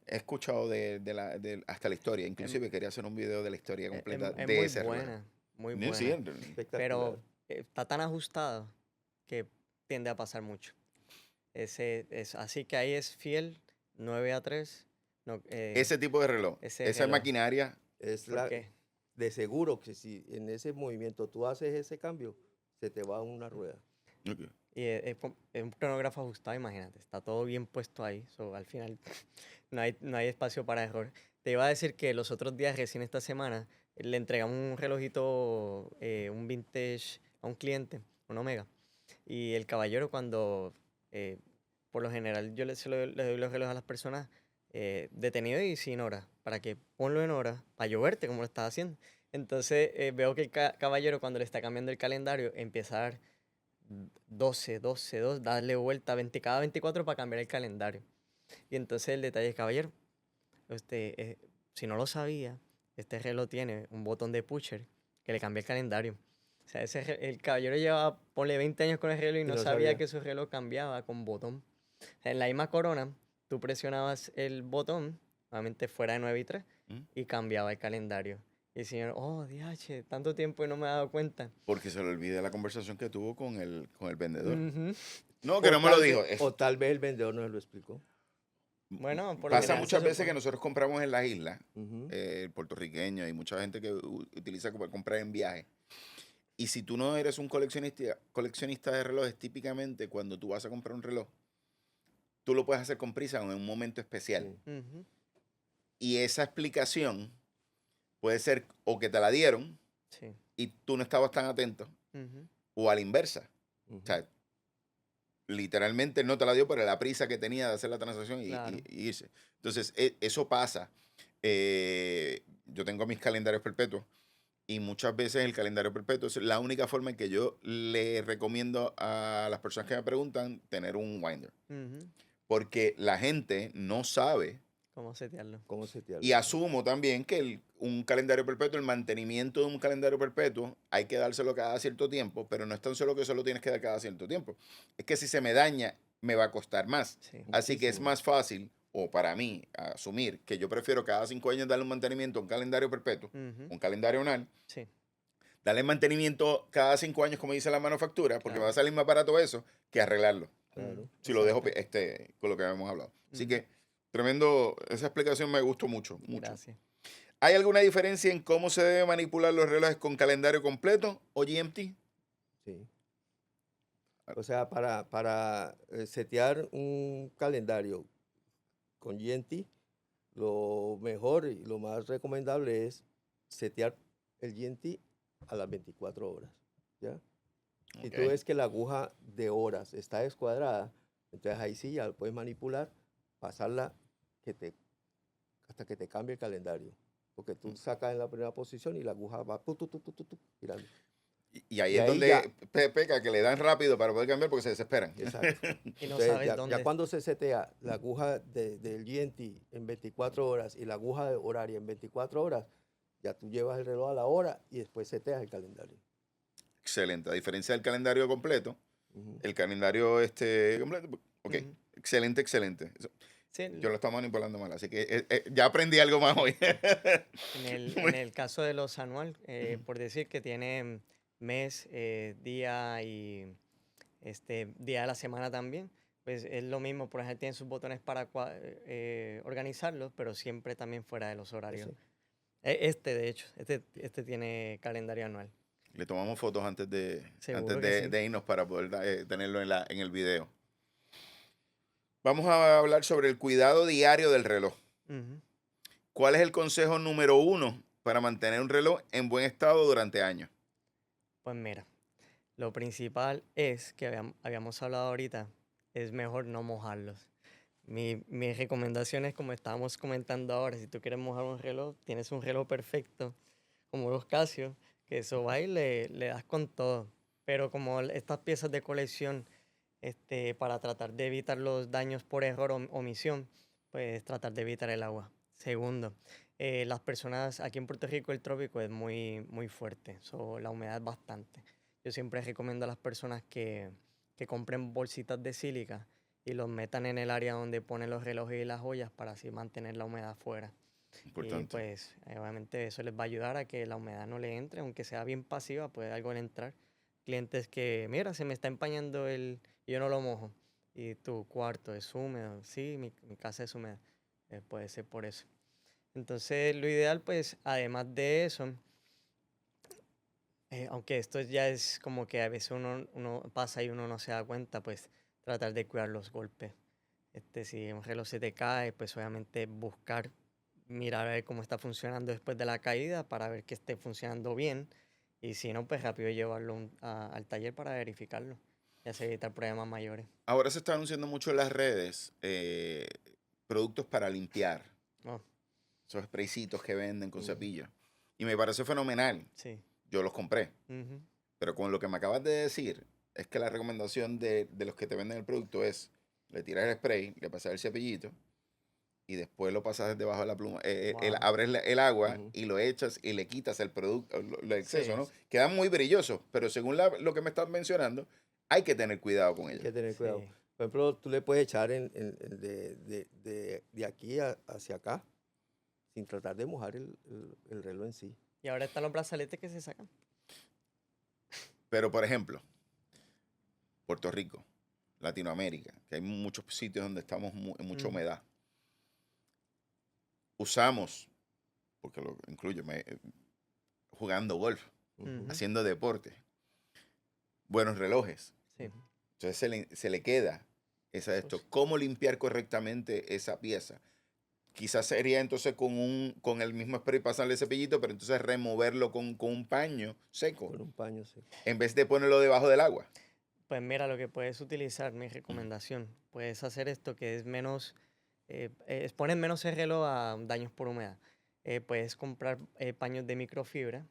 He escuchado hasta la historia. Inclusive quería hacer un video de la historia completa Es de muy ese reloj. buena, muy Sí, buena. sí, Espectacular. Pero está tan ajustado que tiende a pasar mucho. Así que ahí es fiel 9 a 3. No, ese tipo de reloj, ese esa reloj. maquinaria, es ¿Por qué? de seguro que si en ese movimiento tú haces ese cambio, se te va una rueda. ok. Y es un cronógrafo ajustado, imagínate. Está todo bien puesto ahí. So, al final no hay espacio para error. Te iba a decir que los otros días, recién esta semana, le entregamos un relojito, un vintage a un cliente, un Omega. Y el caballero cuando, por lo general, yo le doy los relojes a las personas detenido y sin hora, para que ponlo en hora, para yo verte como lo estás haciendo. Entonces veo que el caballero cuando le está cambiando el calendario empieza a dar 12, 12, 2, darle vuelta cada 24 para cambiar el calendario. Y entonces el detalle es, caballero, si no lo sabía, este reloj tiene un botón de pusher que le cambia el calendario. O sea, el caballero llevaba, ponle 20 años con el reloj y no sabía que su reloj cambiaba con botón. O sea, en la misma corona, tú presionabas el botón, nuevamente fuera de 9 y 3, ¿Mm? y cambiaba el calendario. Y el señor, oh, DH, tanto tiempo y no me he dado cuenta. Porque se le olvida la conversación que tuvo con el vendedor. Ujú. No, que no me lo dijo. O tal vez el vendedor no se lo explicó. Bueno, por lo Pasa general muchas se veces supone. que nosotros compramos en las islas, Ujú. puertorriqueños, y mucha gente que utiliza para comprar en viaje. Y si tú no eres un coleccionista de relojes, típicamente cuando tú vas a comprar un reloj, tú lo puedes hacer con prisa o en un momento especial. Sí. Ujú. Y esa explicación puede ser o que te la dieron Sí. y tú no estabas tan atento, Ujú. o a la inversa. Ujú. O sea, literalmente no te la dio por la prisa que tenía de hacer la transacción Claro. y irse. Entonces, eso pasa. Yo tengo mis calendarios perpetuos y muchas veces el calendario perpetuo es la única forma en que yo le recomiendo a las personas que me preguntan tener un winder. Ujú. Porque la gente no sabe. ¿Cómo setearlo? ¿Cómo se te Y asumo también que un calendario perpetuo, el mantenimiento de un calendario perpetuo, hay que dárselo cada cierto tiempo, pero no es tan solo que solo tienes que dar cada cierto tiempo. Es que si se me daña, me va a costar más. Sí. Así que es Muchísimo. más fácil, o para mí, asumir que yo prefiero cada 5 años darle un mantenimiento a un calendario perpetuo, Ujú. un calendario anual, Sí, darle mantenimiento cada 5 años, como dice la manufactura, porque me va a claro. salir más barato eso que arreglarlo. Claro. Si lo dejo Exacto. con lo que habíamos hablado. Así Ujú. que tremendo, esa explicación me gustó mucho, mucho. Gracias. ¿Hay alguna diferencia en cómo se debe manipular los relojes con calendario completo o GMT? Sí. O sea, para setear un calendario con GNT, lo mejor y lo más recomendable es setear el GNT a las 24 horas. ¿Ya? Si tú Ok. ves que la aguja de horas está descuadrada, entonces ahí sí ya lo puedes manipular, pasarla hasta que te cambie el calendario. Porque tú sacas en la primera posición y la aguja va girando. Y ahí Y es ahí donde ya, peca, que le dan rápido para poder cambiar porque se desesperan. exacto. Y no Entonces, sabes ya dónde. cuando se setea la aguja del GNT en 24 horas y la aguja horaria en 24 horas, ya tú llevas el reloj a la hora y después seteas el calendario. Excelente. A diferencia del calendario completo, Ujú. el calendario completo, ok. Ujú. Excelente, excelente. Sí, Yo lo estaba manipulando mal, así que ya aprendí algo más hoy. en el caso de los anual, por decir que tiene mes, día y día de la semana también, pues es lo mismo, por ejemplo, tienen sus botones para organizarlos, pero siempre también fuera de los horarios. Sí. De hecho, este tiene calendario anual. Le tomamos fotos antes Seguro que sí. de irnos para poder tenerlo en el video. Vamos a hablar sobre el cuidado diario del reloj. Ujú. ¿Cuál es el consejo número 1 para mantener un reloj en buen estado durante años? Pues mira, lo principal es que habíamos hablado ahorita, es mejor no mojarlos. Mi recomendación es, como estábamos comentando ahora, si tú quieres mojar un reloj, tienes un reloj perfecto, como los Casio, que eso va y le das con todo. Pero como estas piezas de colección, para tratar de evitar los daños por error o omisión, pues tratar de evitar el agua. Segundo, las personas, aquí en Puerto Rico el trópico es muy fuerte, la humedad es bastante. Yo siempre recomiendo a las personas que compren bolsitas de sílica y los metan en el área donde ponen los relojes y las joyas para así mantener la humedad fuera. Y Importante. pues obviamente eso les va a ayudar a que la humedad no le entre, aunque sea bien pasiva, puede algo le entrar. Clientes que, mira, se me está empañando y yo no lo mojo. Y tu cuarto es húmedo. Sí, mi casa es húmeda. Puede ser por eso. Entonces, lo ideal, pues, además de eso, aunque esto ya es como que a veces uno pasa y uno no se da cuenta, pues, tratar de cuidar los golpes. Si un reloj se te cae, pues obviamente buscar, mirar a ver cómo está funcionando después de la caída para ver que esté funcionando bien. Y si no, pues rápido llevarlo al taller para verificarlo y así evitar problemas mayores. Ahora se está anunciando mucho en las redes productos para limpiar. Oh, Esos spraycitos que venden con Ujú. cepillo. Y me parece fenomenal. sí. Yo los compré. Ujú. Pero con lo que me acabas de decir, es que la recomendación de los que te venden el producto es, le tiras el spray, le pasas el cepillito y después lo pasas debajo de la pluma. Wow. Abres el agua Ujú. y lo echas y le quitas el producto, lo exceso, Sí, ¿no? Quedan muy brillosos, pero según lo que me estás mencionando, hay que tener cuidado con Hay ellos. que tener cuidado. sí. Por ejemplo, tú le puedes echar de aquí hacia acá sin tratar de mojar el reloj en sí. Y ahora están los brazaletes que se sacan. Pero, por ejemplo, Puerto Rico, Latinoamérica, que hay muchos sitios donde estamos en mucha Ujú. humedad. Usamos, porque lo incluyo, jugando golf, Ujú. Ujú. haciendo deporte, buenos relojes. Sí. Ujú. Entonces se le queda esto. Sucio. ¿Cómo limpiar correctamente esa pieza? Quizás sería entonces con el mismo spray pasarle el cepillito, pero entonces removerlo con un paño seco, Con un paño seco. en vez de ponerlo debajo del agua. Pues mira, lo que puedes utilizar, mi recomendación, puedes hacer esto que es menos, expones menos el reloj a daños por humedad. Puedes comprar paños de microfibra,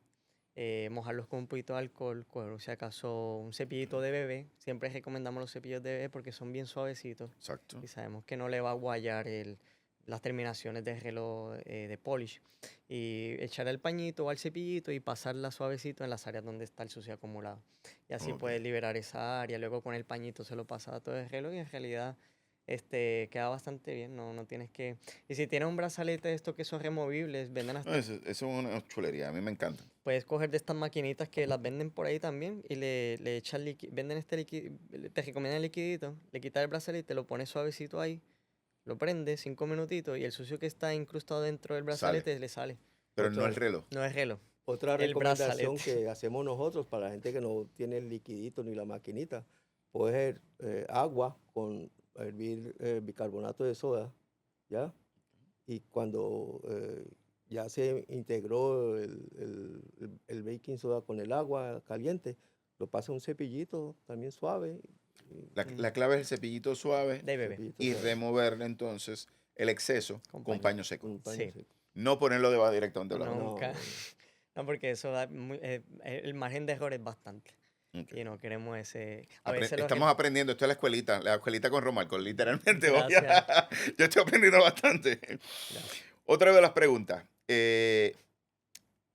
mojarlos con un poquito de alcohol, coger si acaso un cepillito de bebé. Siempre recomendamos los cepillos de bebé porque son bien suavecitos Exacto. y sabemos que no le va a guayar las terminaciones del reloj de polish. Y echar el pañito o al cepillito y pasarla suavecito en las áreas donde está el sucio acumulado. Y así Ok. puedes liberar esa área. Luego con el pañito se lo pasa a todo el reloj y en realidad queda bastante bien. No tienes que... Y si tienes un brazalete de estos que son removibles, venden No, hasta... eso es una chulería, a mí me encanta. Puedes coger de estas maquinitas que las venden por ahí también y le echas venden este líquido, te recomiendan el liquidito, le quitas el brazalete, lo pones suavecito ahí, lo prendes 5 minutitos y el sucio que está incrustado dentro del Sale, brazalete le sale. pero no el Otra, reloj. No es reloj, otra el recomendación brazalete. que hacemos nosotros para la gente que no tiene el liquidito ni la maquinita, coger agua con hervir bicarbonato de soda, ¿ya? Y cuando ya se integró el baking soda con el agua caliente, lo pasa a un cepillito también suave. La clave es el cepillito suave De bebé, Cepillito y suave, removerle entonces el exceso con con paño. paño con seco. un paño Sí. seco. No ponerlo debajo directamente del agua. Nunca. No, No, porque eso da el margen de error es bastante. Ok. Y no queremos ese. A veces Estamos aprendiendo, esto es la escuelita con Romarco, literalmente. Gracias. Yo estoy aprendiendo bastante. Gracias. Otra de las preguntas.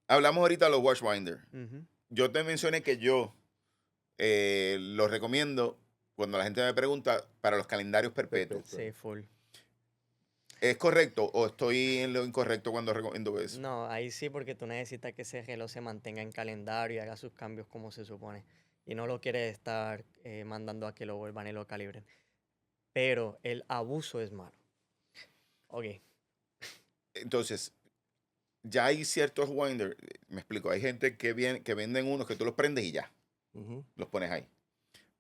Hablamos ahorita de los Watchwinder. Ujú. Yo te mencioné que yo los recomiendo cuando la gente me pregunta para los calendarios perpetuos. Perpetuo. Sí, full. ¿Es correcto o estoy en lo incorrecto cuando recomiendo eso? No, ahí sí, porque tú necesitas que ese reloj se mantenga en calendario y haga sus cambios como se supone. Y no lo quieres estar mandando a que lo vuelvan y lo calibren. Pero el abuso es malo. Ok, Entonces, ya hay ciertos winder, me explico, hay gente que venden unos que tú los prendes y ya, Ujú. los pones ahí.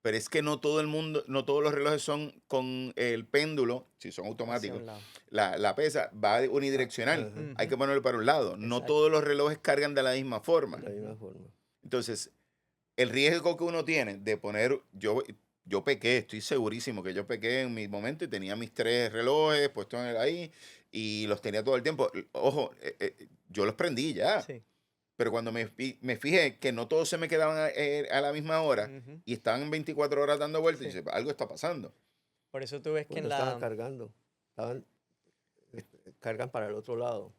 Pero es que no todo el mundo, no todos los relojes son con el péndulo, si son hacia automáticos, un lado. la pesa va unidireccional, Ajá, hay que Ujú, ponerlo para un lado. No exacto. todos los relojes cargan de la misma forma. de la misma Ujú. forma. Entonces, el riesgo que uno tiene de poner, yo pequé, estoy segurísimo que yo pequé en mi momento y tenía mis 3 relojes puestos ahí y los tenía todo el tiempo. Ojo, yo los prendí ya, Sí. pero cuando me fijé que no todos se me quedaban a la misma hora Ujú, y estaban en 24 horas dando vueltas, y sí. dije, algo está pasando. Por eso tú ves que Pues en no estaban la... cargando, estaban, cargan para el otro lado.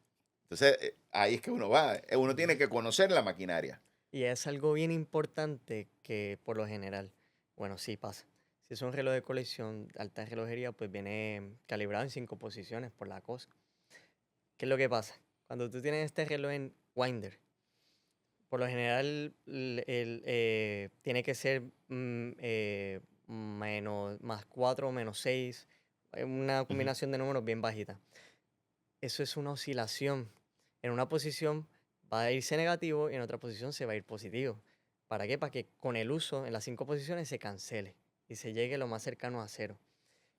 Entonces, ahí es que uno va. Uno tiene Ujú. que conocer la maquinaria. Y es algo bien importante que por lo general, bueno, sí pasa. Si es un reloj de colección, alta relojería, pues viene calibrado en 5 posiciones por la cosa. ¿Qué es lo que pasa? Cuando tú tienes este reloj en winder, por lo general tiene que ser más 4 o menos 6, una Ujú. combinación de números bien bajita. Eso es una oscilación. En una posición va a irse negativo y en otra posición se va a ir positivo. ¿Para qué? Para que con el uso en las 5 posiciones se cancele y se llegue lo más cercano a cero.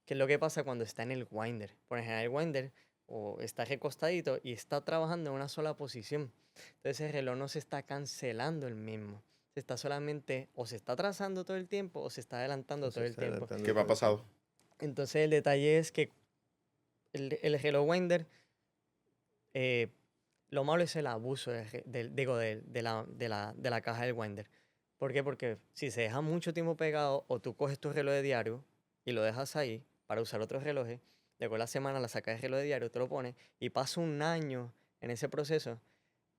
¿Qué es lo que pasa cuando está en el winder? Por ejemplo, el winder o está recostadito y está trabajando en una sola posición. Entonces el reloj no se está cancelando el mismo. Se está solamente o se está atrasando todo el tiempo o se está adelantando Entonces todo el está tiempo. ¿Qué adelantando me ha todo el pasado? tiempo. Entonces el detalle es que el reloj winder, eh, lo malo es el abuso digo, de la caja del winder. ¿Por qué? Porque si se deja mucho tiempo pegado o tú coges tu reloj de diario y lo dejas ahí para usar otros relojes, luego la semana la sacas del reloj de diario, te lo pones y pasa un año en ese proceso.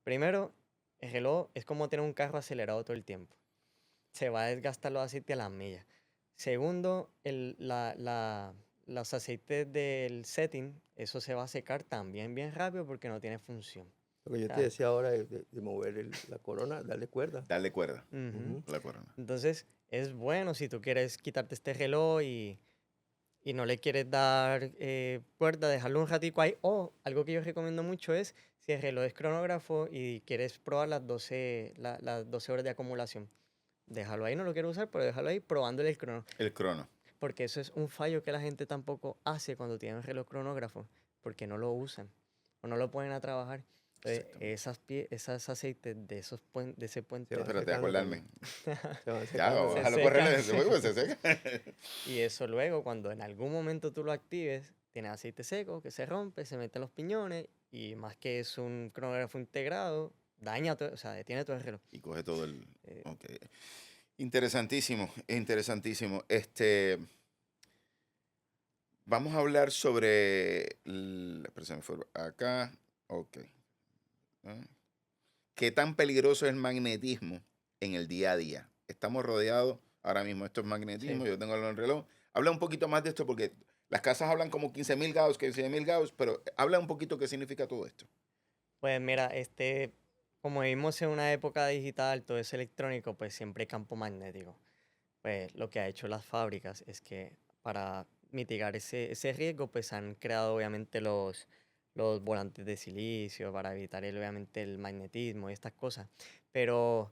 Primero, el reloj es como tener un carro acelerado todo el tiempo. Se va a desgastar los aceites a las millas. Segundo, los aceites del setting, eso se va a secar también bien rápido porque no tiene función. Lo que yo te ¿Sabes? decía ahora de mover la corona, darle cuerda. Darle cuerda. Ujú. Ujú. La corona. Entonces, es bueno si tú quieres quitarte este reloj y no le quieres dar cuerda, dejarlo un ratico ahí. O algo que yo recomiendo mucho es si el reloj es cronógrafo y quieres probar las 12 horas de acumulación. Déjalo ahí, no lo quiero usar, pero déjalo ahí probándole el crono. El crono. Porque eso es un fallo que la gente tampoco hace cuando tiene un reloj cronógrafo, porque no lo usan o no lo ponen a trabajar. Entonces, Exactamente. esas aceites de ese Se puente van Espérate, secando acordarme. también. Se van Ya, secando vamos a se también. dejarlo secan. correr. Se seca. Y eso luego, cuando en algún momento tú lo actives, tiene aceite seco que se rompe, se mete en los piñones y más que es un cronógrafo integrado, daña todo, o sea, detiene todo el reloj. Y coge todo el. Eh, Ok. Interesantísimo, interesantísimo. Vamos a hablar sobre. Espera, se me fue acá. Ok. Ah. ¿Qué tan peligroso es el magnetismo en el día a día? Estamos rodeados, ahora mismo esto es sí. magnetismo, yo tengo el reloj. Habla un poquito más de esto porque las casas hablan como 15.000 Gauss, 15.000 Gauss, pero habla un poquito qué significa todo esto. Pues mira, como vivimos en una época digital, todo es electrónico, pues siempre hay campo magnético. Pues lo que ha hecho las fábricas es que para mitigar ese riesgo, pues han creado obviamente los volantes de silicio para evitar obviamente el magnetismo y estas cosas. Pero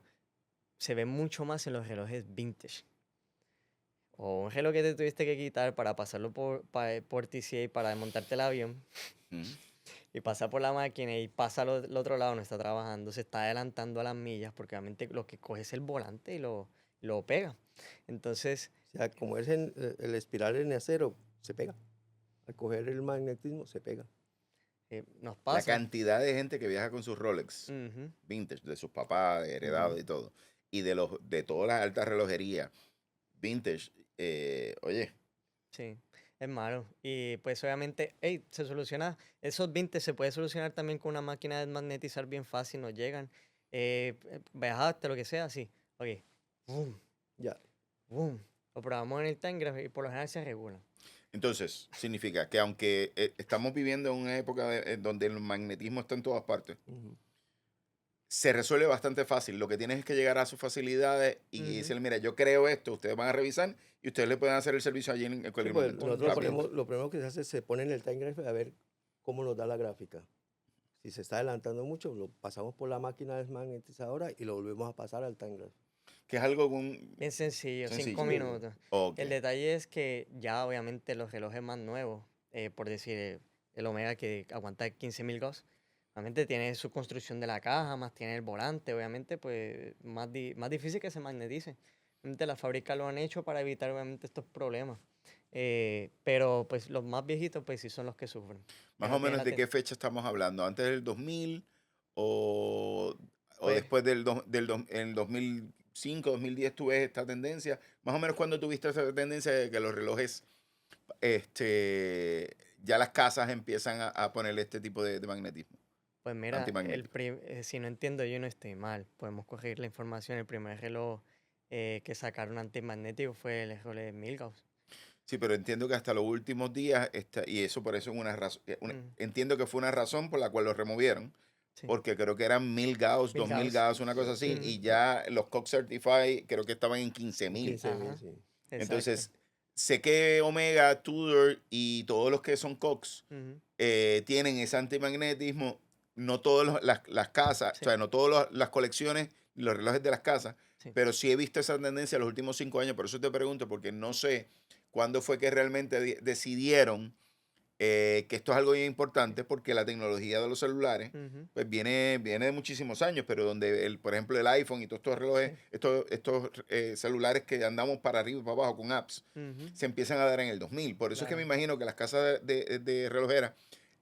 se ve mucho más en los relojes vintage. O un reloj que te tuviste que quitar para pasarlo por TCA para desmontarte el avión Mm. y pasa por la máquina y pasa al otro lado, no está trabajando, se está adelantando a las millas porque obviamente lo que coge es el volante y lo pega. Entonces, O sea, como es el espiral en acero, se pega. Al coger el magnetismo, se pega. nos La pasa. cantidad de gente que viaja con sus Rolex Ujú, vintage, de sus papás, de heredados Ujú. y todo, y de todas las altas relojerías vintage, oye, sí, es malo. Y pues obviamente, hey, se soluciona, esos 20 se puede solucionar también con una máquina de magnetizar bien fácil, nos llegan. Viajaste, lo que sea, sí. Ok, boom, Ya. boom. Lo probamos en el Time Graph y por lo general se regula. Entonces, significa que aunque estamos viviendo en una época donde el magnetismo está en todas partes, Ujú. se resuelve bastante fácil. Lo que tienes es que llegar a sus facilidades y Ujú. decirle, mira, yo creo esto, ustedes van a revisar y ustedes le pueden hacer el servicio allí en Sí, cualquier pues momento. nosotros Rápido. ponemos, lo primero que se hace, se pone en el time graph a ver cómo nos da la gráfica. Si se está adelantando mucho, lo pasamos por la máquina desmagnetizadora y lo volvemos a pasar al time graph. Que es algo Bien sencillo, sencillo. 5 minutos. Ok. El detalle es que ya obviamente los relojes más nuevos, por decir el Omega que aguanta 15.000 Gauss, obviamente tiene su construcción de la caja, más tiene el volante, obviamente pues más difícil que se magnetice. Obviamente las fábricas lo han hecho para evitar obviamente estos problemas. Pero pues los más viejitos pues sí son los que sufren. Más Ya o no tienen menos la de qué fecha estamos hablando, antes del 2000 o, o Pues, después en el 2005, 2010 tú ves esta tendencia. Más o menos cuando tuviste esa tendencia de que los relojes, ya las casas empiezan a ponerle este tipo de magnetismo, Pues mira, antimagnético. si no entiendo yo no estoy mal, podemos coger la información. El primer reloj que sacaron antimagnético fue el reloj de Milgauss. Sí, pero entiendo que hasta los últimos días, y eso por eso es una razón, entiendo que fue una razón por la cual lo removieron, Sí, porque creo que eran 1000 Gauss, 2000 Milgauss. Gauss, una cosa así, Ujú. y ya los Cox Certified creo que estaban en 15.000. 15.000, Ajá, sí. exacto. Entonces, sé que Omega, Tudor y todos los que son Cox Ujú, tienen ese antimagnetismo. No todas las casas, o sí, sea, no todas las colecciones y los relojes de las casas, sí. pero sí he visto esa tendencia en los últimos 5 años. Por eso te pregunto, porque no sé cuándo fue que realmente decidieron que esto es algo bien importante, porque la tecnología de los celulares Ujú, pues viene de muchísimos años, pero donde, por ejemplo, el iPhone y todos estos relojes, sí. estos celulares que andamos para arriba y para abajo con apps, Ujú, se empiezan a dar en el 2000. Por eso es que me claro. imagino que las casas de relojeras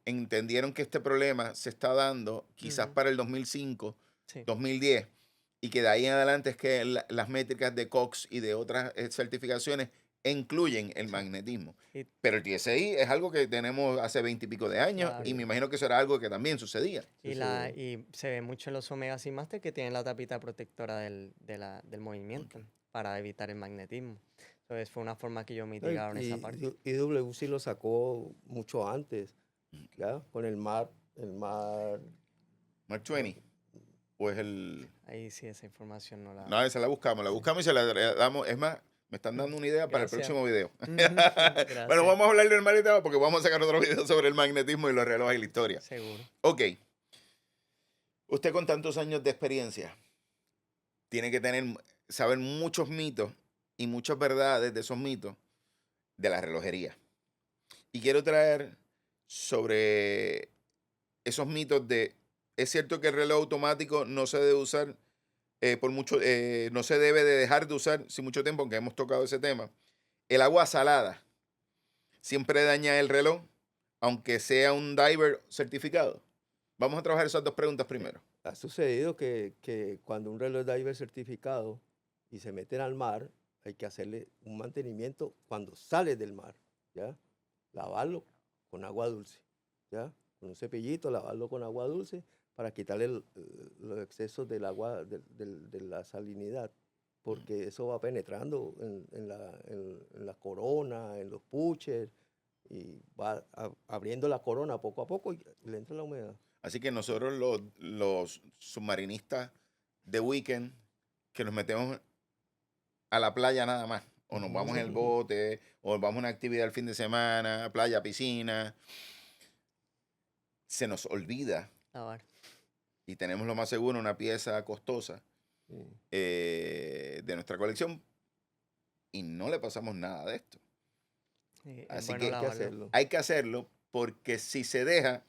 entendieron que este problema se está dando quizás Ujú, para el 2005, sí. 2010, y que de ahí en adelante es que las métricas de Cox y de otras certificaciones incluyen el Sí. magnetismo. Y Pero el TSI es algo que tenemos hace 20 y pico de años claro. y me imagino que eso era algo que también sucedía. Sucedió. Y se ve mucho en los Omega y Master que tienen la tapita protectora del Ok. movimiento para evitar el magnetismo. Entonces fue una forma que ellos No, mitigaron esa parte. IWC lo sacó mucho antes, ¿ya? Con el mar, Mark ¿cómo es? 20, o es el... Ahí sí esa información no No, la... esa la Sí. buscamos y se la damos. Es más, me están Mm, dando una idea para el gracias. próximo video. Ujú, Bueno, gracias. vamos a hablar del magnetismo porque vamos a sacar otro video sobre el magnetismo y los relojes y la historia. Seguro. Ok, usted con tantos años de experiencia tiene que saber muchos mitos y muchas verdades de esos mitos de la relojería. Y quiero traer sobre esos mitos de, es cierto que el reloj automático no se debe usar no se debe de dejar de usar sin mucho tiempo, aunque hemos tocado ese tema. El agua salada siempre daña el reloj, aunque sea un diver certificado. Vamos a trabajar esas dos preguntas primero. Ha sucedido que cuando un reloj diver certificado y se meten al mar, hay que hacerle un mantenimiento cuando sale del mar, ¿ya? Lavarlo con agua dulce, ¿ya? Con un cepillito, lavarlo con agua dulce para quitarle los excesos del agua, de la salinidad, porque eso va penetrando en la corona, en los puches, y va abriendo la corona poco a poco y le entra la humedad. Así que nosotros los submarinistas de weekend, que nos metemos a la playa nada más, o nos vamos en el bote, o vamos a una actividad el fin de semana, playa, piscina, se nos olvida Lavar. y tenemos lo más seguro una pieza costosa Sí. de nuestra colección y no le pasamos nada de esto. Es Así bueno Hay que que lavarlo. hacerlo. hay que hacerlo porque si se deja,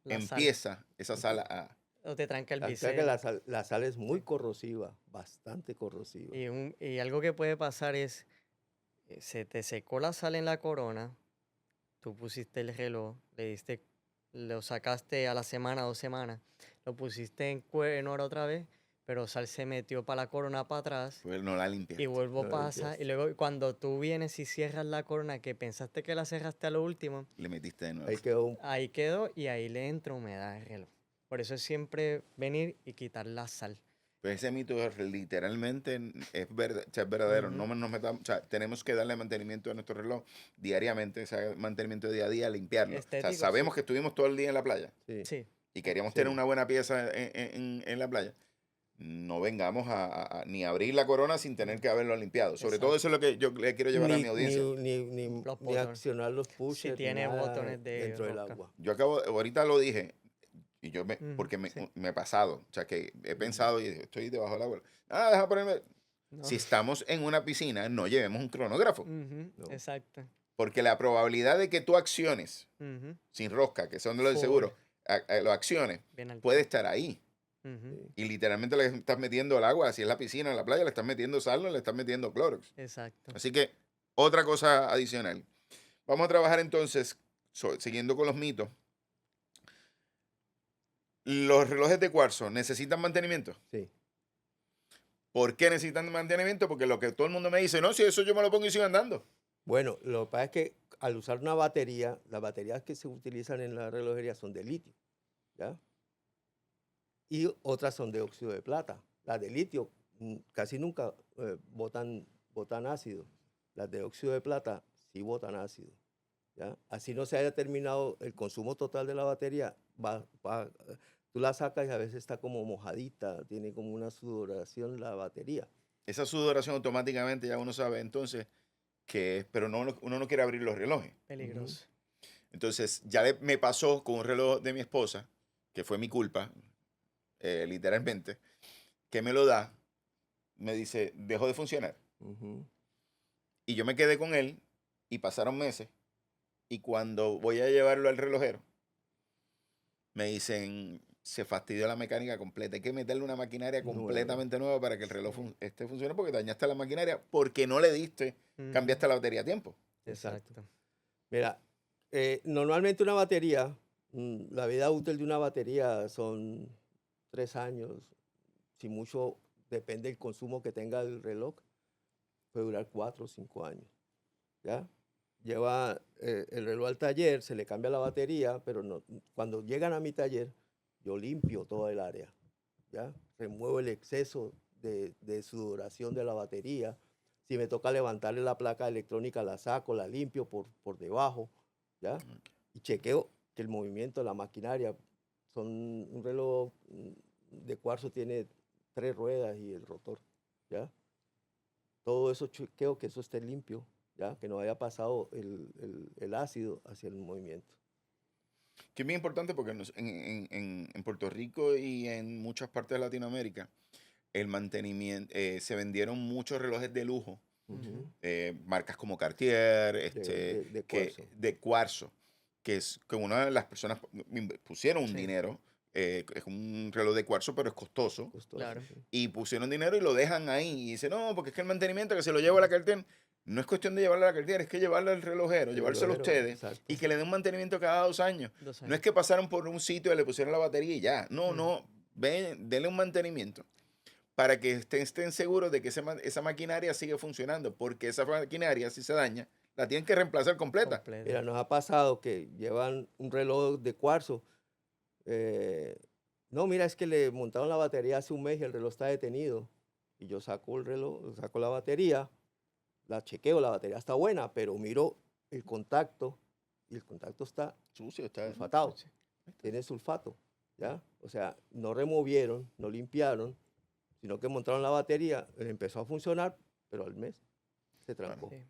La sal. empieza esa sala a... O te tranca el O sea que bisel. la sal es muy Sí. corrosiva, bastante corrosiva. Y algo que puede pasar es, se te secó la sal en la corona, tú pusiste el reloj, lo sacaste a la semana, 2 semanas, lo pusiste en hora otra vez, pero sal se metió para la corona para atrás Pues no la y limpiaste. vuelvo No la pasa. Y limpiaste. luego cuando tú vienes y cierras la corona que pensaste que la cerraste a lo último, Le metiste de nuevo. Ahí quedó ahí quedó y ahí le entra humedad al reloj. Por eso es siempre venir y quitar la sal. Pues ese mito literalmente es, o sea, es verdadero. No Ujú. nos metamos, o sea, tenemos que darle mantenimiento a nuestro reloj diariamente, ese mantenimiento de día a día, limpiarlo. O sea, Estético, sabemos sí. que estuvimos todo el día en la playa Sí, Sí, y queríamos tener sí. una buena pieza en la playa. No vengamos ni a abrir la corona sin tener que haberlo limpiado. Sobre todo eso exacto. es lo que yo le quiero llevar a mi audiencia. Los Ni botones. accionar los Si pushers ni tiene nada botones de dentro del rosca. agua. Yo ahorita lo dije, y Ujú, porque sí. me he pasado, o sea, que he Ujú. pensado y estoy debajo del agua. Ah, deja ponerme. No. Si estamos en una piscina, no llevemos un cronógrafo, Ujú, No. exacto. porque la probabilidad de que tú acciones Ujú, sin rosca, que son de los de full. seguro, lo acciones, Bien al puede pie. estar ahí. Ujú, Sí. Y literalmente le estás metiendo el agua, si es la piscina, en la playa, le estás metiendo sal, no le estás metiendo Clorox. exacto. Así que, otra cosa adicional. Vamos a trabajar entonces, siguiendo con los mitos. Los relojes de cuarzo necesitan mantenimiento. Sí. ¿Por qué necesitan mantenimiento? Porque lo que todo el mundo me dice, no, si eso yo me lo pongo y sigo andando. Bueno, lo que pasa es que al usar una batería, las baterías que se utilizan en la relojería son de litio, ¿ya? Y otras son de óxido de plata. Las de litio casi nunca botan ácido. Las de óxido de plata sí botan ácido, ¿ya? Así no se haya terminado el consumo total de la batería, tú la sacas y a veces está como mojadita, tiene como una sudoración la batería. Esa sudoración automáticamente ya uno sabe entonces que es, pero uno no quiere abrir los relojes. Ujú. Peligroso. Entonces, ya me pasó con un reloj de mi esposa, que fue mi culpa, literalmente, que me lo da, me dice, dejó de funcionar. Ujú. Y yo me quedé con él y pasaron meses. Y cuando voy a llevarlo al relojero, me dicen, se fastidió la mecánica completa. Hay que meterle una maquinaria Nueva. completamente nueva para que el reloj Sí. funcione porque dañaste la maquinaria porque no le diste, Ujú, cambiaste la batería a tiempo. Exacto. exacto. Mira, normalmente una batería, la vida útil de una batería son 3 años, si mucho depende del consumo que tenga el reloj, puede durar 4 o 5 años, ¿ya? Lleva el reloj al taller, se le cambia la batería, pero no, cuando llegan a mi taller, yo limpio toda el área, ¿ya? Remuevo el exceso de sudoración de la batería. Si me toca levantarle la placa electrónica, la saco, la limpio por debajo, ¿ya? Y chequeo que el movimiento de la maquinaria, un reloj de cuarzo tiene 3 ruedas y el rotor, ¿ya? Todo eso chequeo que eso esté limpio, ¿ya? Que no haya pasado el ácido hacia el movimiento. Que es bien importante porque en Puerto Rico y en muchas partes de Latinoamérica, el mantenimiento, se vendieron muchos relojes de lujo, Ujú, Ujú. marcas como Cartier, De cuarzo, de cuarzo, que es que una de las personas pusieron un sí, dinero, es un reloj de cuarzo, pero es costoso, costoso, claro. sí. y pusieron dinero y lo dejan ahí, y dicen, no, porque es que el mantenimiento que se lo lleva a la Cartier, no es cuestión de llevarlo a la Cartier, es que llevarlo al relojero, El llevárselo a relojero, ustedes, y exacto. que le den mantenimiento cada 2 años. 2 No es años. que pasaron por un sitio y le pusieron la batería y ya, no, Ujú, no, ven, denle un mantenimiento para que estén seguros de que esa maquinaria sigue funcionando, porque esa maquinaria, si se daña, la tienen que reemplazar completa. completa. Mira, nos ha pasado que llevan un reloj de cuarzo. eh, no, mira, es que le montaron la batería hace un mes y el reloj está detenido. Y yo saco el reloj, saco la batería, la chequeo, la batería está buena, pero miro el contacto y el contacto está Sucio está. sulfatado, Sí. tiene sulfato, ¿ya? O sea, no removieron, no limpiaron, sino que montaron la batería, empezó a funcionar, pero al mes se Claro. trancó, Sí.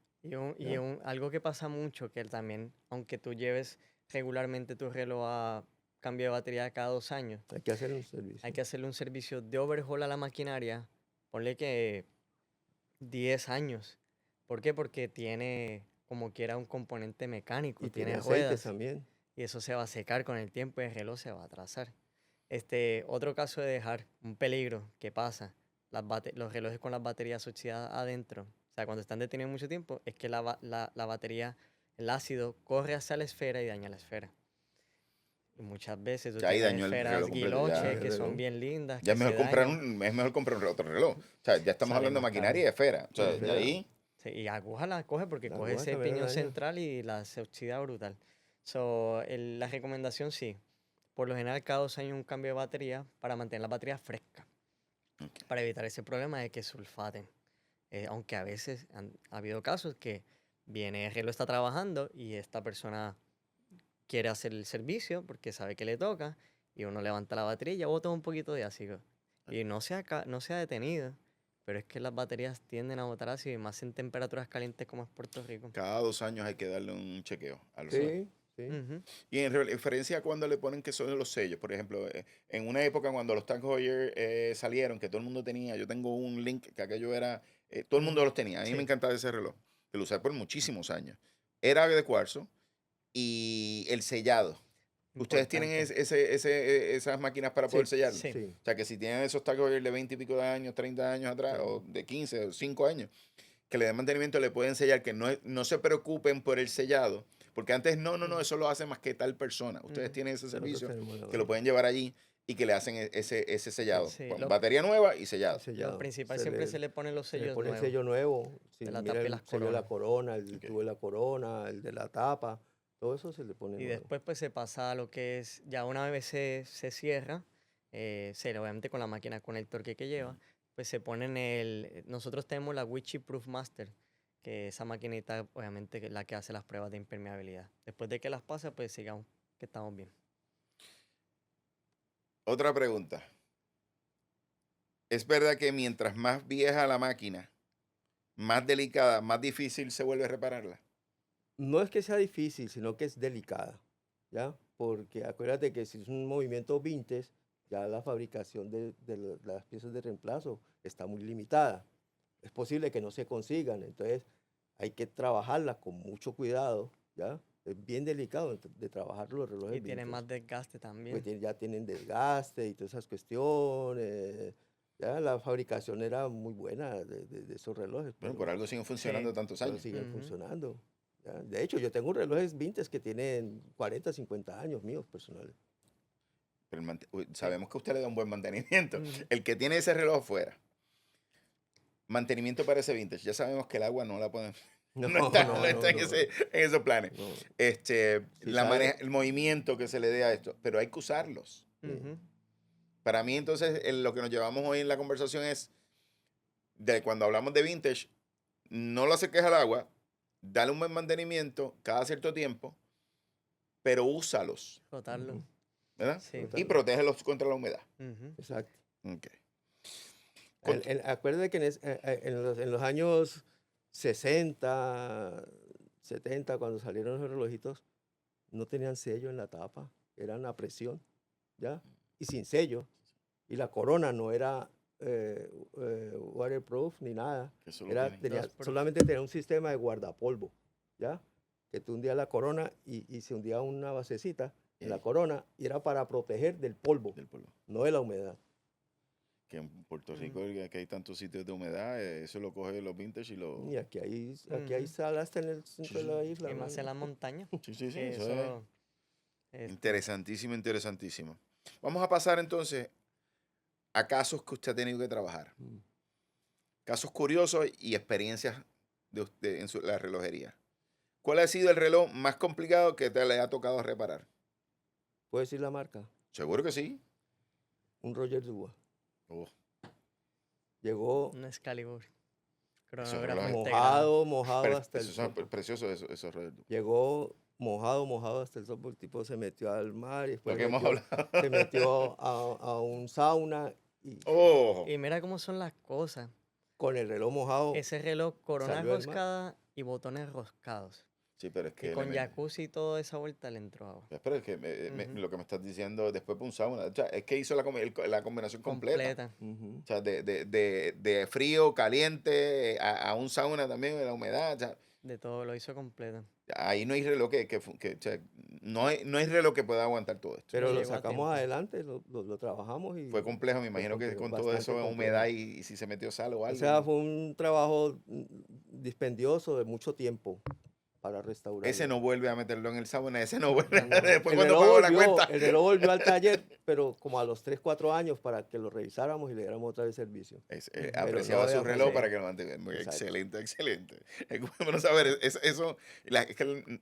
¿ya? Algo que pasa mucho, que también, aunque tú lleves regularmente tu reloj a cambio de batería cada 2 años, Hay que hacer un hay servicio. que hacerle un servicio de overhaul a la maquinaria, ponle que 10 años. ¿Por qué? Porque tiene como quiera un componente mecánico, Y tiene tiene aceites ruedas también. y eso se va a secar con el tiempo y el reloj se va a atrasar. Otro caso de dejar un peligro que pasa, los relojes con las baterías oxidadas adentro, o sea, cuando están detenidos mucho tiempo, es que la batería, el ácido, corre hacia la esfera y daña la esfera. Y muchas veces tú Ya ahí tienes dañó el esferas reloj completo. Ya, guiloche El que son reloj, bien lindas, ya que se dañan, es mejor comprar otro reloj. O sea, ya estamos sale hablando de más maquinaria caro. y de esfera. O la sea, ya esfera, ahí, Sí, y aguja la coge porque la coge aguja ese también la piñón daña. central y se oxida brutal. La recomendación sí, por lo general cada 2 años un cambio de batería para mantener la batería fresca. Ok. para evitar ese problema de que sulfaten. Aunque a veces ha habido casos que viene el reloj está trabajando y esta persona quiere hacer el servicio porque sabe que le toca y uno levanta la batería y ya bota un poquito de ácido. Y no se ha detenido, pero es que las baterías tienden a botar ácido y más en temperaturas calientes como es Puerto Rico. Cada 2 años hay que darle un chequeo a los Sí, sí. Ujú. Y en referencia a cuando le ponen que son los sellos, por ejemplo, en una época cuando los Tag Heuer salieron, que todo el mundo tenía, yo tengo un link que aquello era, todo el mundo los tenía. A mí me Sí. encantaba ese reloj, que lo usé por muchísimos años. Era de cuarzo y el sellado. ¿Ustedes tienen Importante. esas máquinas para poder Sí, sellarlo? Sí. sí. O sea, que si tienen esos Tag Heuer de 20 y pico de años, 30 años atrás, Sí. o de 15 o 5 años, que le den mantenimiento, le pueden sellar, que no se preocupen por el sellado, porque antes no, eso lo hace más que tal persona. Ustedes Ujú. tienen ese Nosotros servicio tenemos que lo pueden llevar allí y que le hacen ese sellado, Sí, con batería nueva y el sellado. sellado. lo principal siempre se le ponen los se le sellos pone el nuevos sello nuevo. Si de la mira tapa y el las sello de la coronas. corona, el Ok. tubo de la corona, el de la tapa, todo eso se le pone Y nuevo. después pues se pasa a lo que es, ya una vez se cierra, obviamente con la máquina, con el torque que lleva, pues se pone nosotros tenemos la Witchy Proof Master, que esa maquinita obviamente que es la que hace las pruebas de impermeabilidad. Después de que las pasa, pues sigamos que estamos bien. Otra pregunta. ¿Es verdad que mientras más vieja la máquina, más delicada, más difícil se vuelve a repararla? No es que sea difícil, sino que es delicada, ¿ya? Porque acuérdate que si es un movimiento vintage, ya la fabricación de las piezas de reemplazo está muy limitada. Es posible que no se consigan, entonces hay que trabajarlas con mucho cuidado, ¿ya? Es bien delicado de trabajar los relojes Y tiene vintage, más desgaste porque también. ya tienen desgaste y todas esas cuestiones. Ya la fabricación era muy buena de esos relojes, Bueno, por pero algo siguen funcionando Sí. tantos pero años. siguen Ujú. funcionando. ¿Ya? De hecho, yo tengo relojes vintage que tienen 40, 50 años míos personales. Pero Sí. sabemos que usted le da un buen mantenimiento. Ujú. El que tiene ese reloj afuera, mantenimiento para ese vintage, ya sabemos que el agua no la pueden, No, no está, no, no está no, en esos planes. no. Si La sale, el movimiento que se le dé a esto, pero hay que usarlos. Ujú. Para mí, entonces, lo que nos llevamos hoy en la conversación es de cuando hablamos de vintage, no lo acerques al agua, dale un buen mantenimiento cada cierto tiempo, pero úsalos, Rotarlo. Ujú. ¿verdad? Sí. Y Total, protégelos contra la humedad. Ujú. exacto. Ok. Cont- Acuérdate que en los años 60, 70, cuando salieron los relojitos, no tenían sello en la tapa, eran a presión, ¿ya? Y sin sello. Y la corona no era waterproof ni nada. que eso lo tienen. Dustproof. Solamente tenía un sistema de guardapolvo, ¿ya? Que tú hundías la corona y se hundía una basecita en la Eh, corona y era para proteger del polvo, del polvo. no de la humedad. Que en Puerto Ujú. Rico, que hay tantos sitios de humedad, eso lo coge los vintage y lo... Y aquí hay Ujú. sal hasta en el centro de la Y isla, más en mano. la montaña. Sí, sí, sí, Que eso es eso, este, interesantísimo, interesantísimo. Vamos a pasar entonces a casos que usted ha tenido que trabajar. Mm. Casos curiosos y experiencias de usted en la relojería. ¿Cuál ha sido el reloj más complicado que te le ha tocado reparar? ¿Puedes decir la marca? Seguro que sí. Un Roger Dubois. Oh, Llegó un Excalibur. esos Cronógrafo relojes, integrado. mojado hasta el esos son tope. preciosos, esos relojes. Llegó mojado hasta el tope. El tipo se metió al mar y Lo después que hemos hablado. se metió a un sauna y Oh, Y mira cómo son las cosas. con el reloj mojado Ese reloj, corona salió del mar. roscada y botones roscados. sí, pero es Y que con jacuzzi y toda esa vuelta le entró agua. Pero es que Ujú. lo que me estás diciendo después de un sauna, o sea, es que hizo la combinación completa. Completa. Ujú. O sea, de frío, caliente, a un sauna también, de la humedad. O sea, De todo lo hizo completa. ahí no hay reloj o sea, no hay reloj que pueda aguantar todo esto. Pero Y lo llegó a sacamos tiempo. adelante, lo trabajamos y Fue complejo, me fue imagino que complejo, con todo bastante eso, complejo. humedad y si se metió sal o O algo. sea, fue un trabajo dispendioso de mucho tiempo para restaurarlo. Ese no vuelve a meterlo en el sauna, ese no vuelve. No. Después El cuando reloj pagó la cuenta. el reloj volvió al taller, pero como a los 3, 4 años para que lo revisáramos y le diéramos otra vez servicio. Ujú. Apreciaba no su de reloj Sí. para que lo mantenga. Exacto. Excelente, excelente. Es bueno saber eso. Es que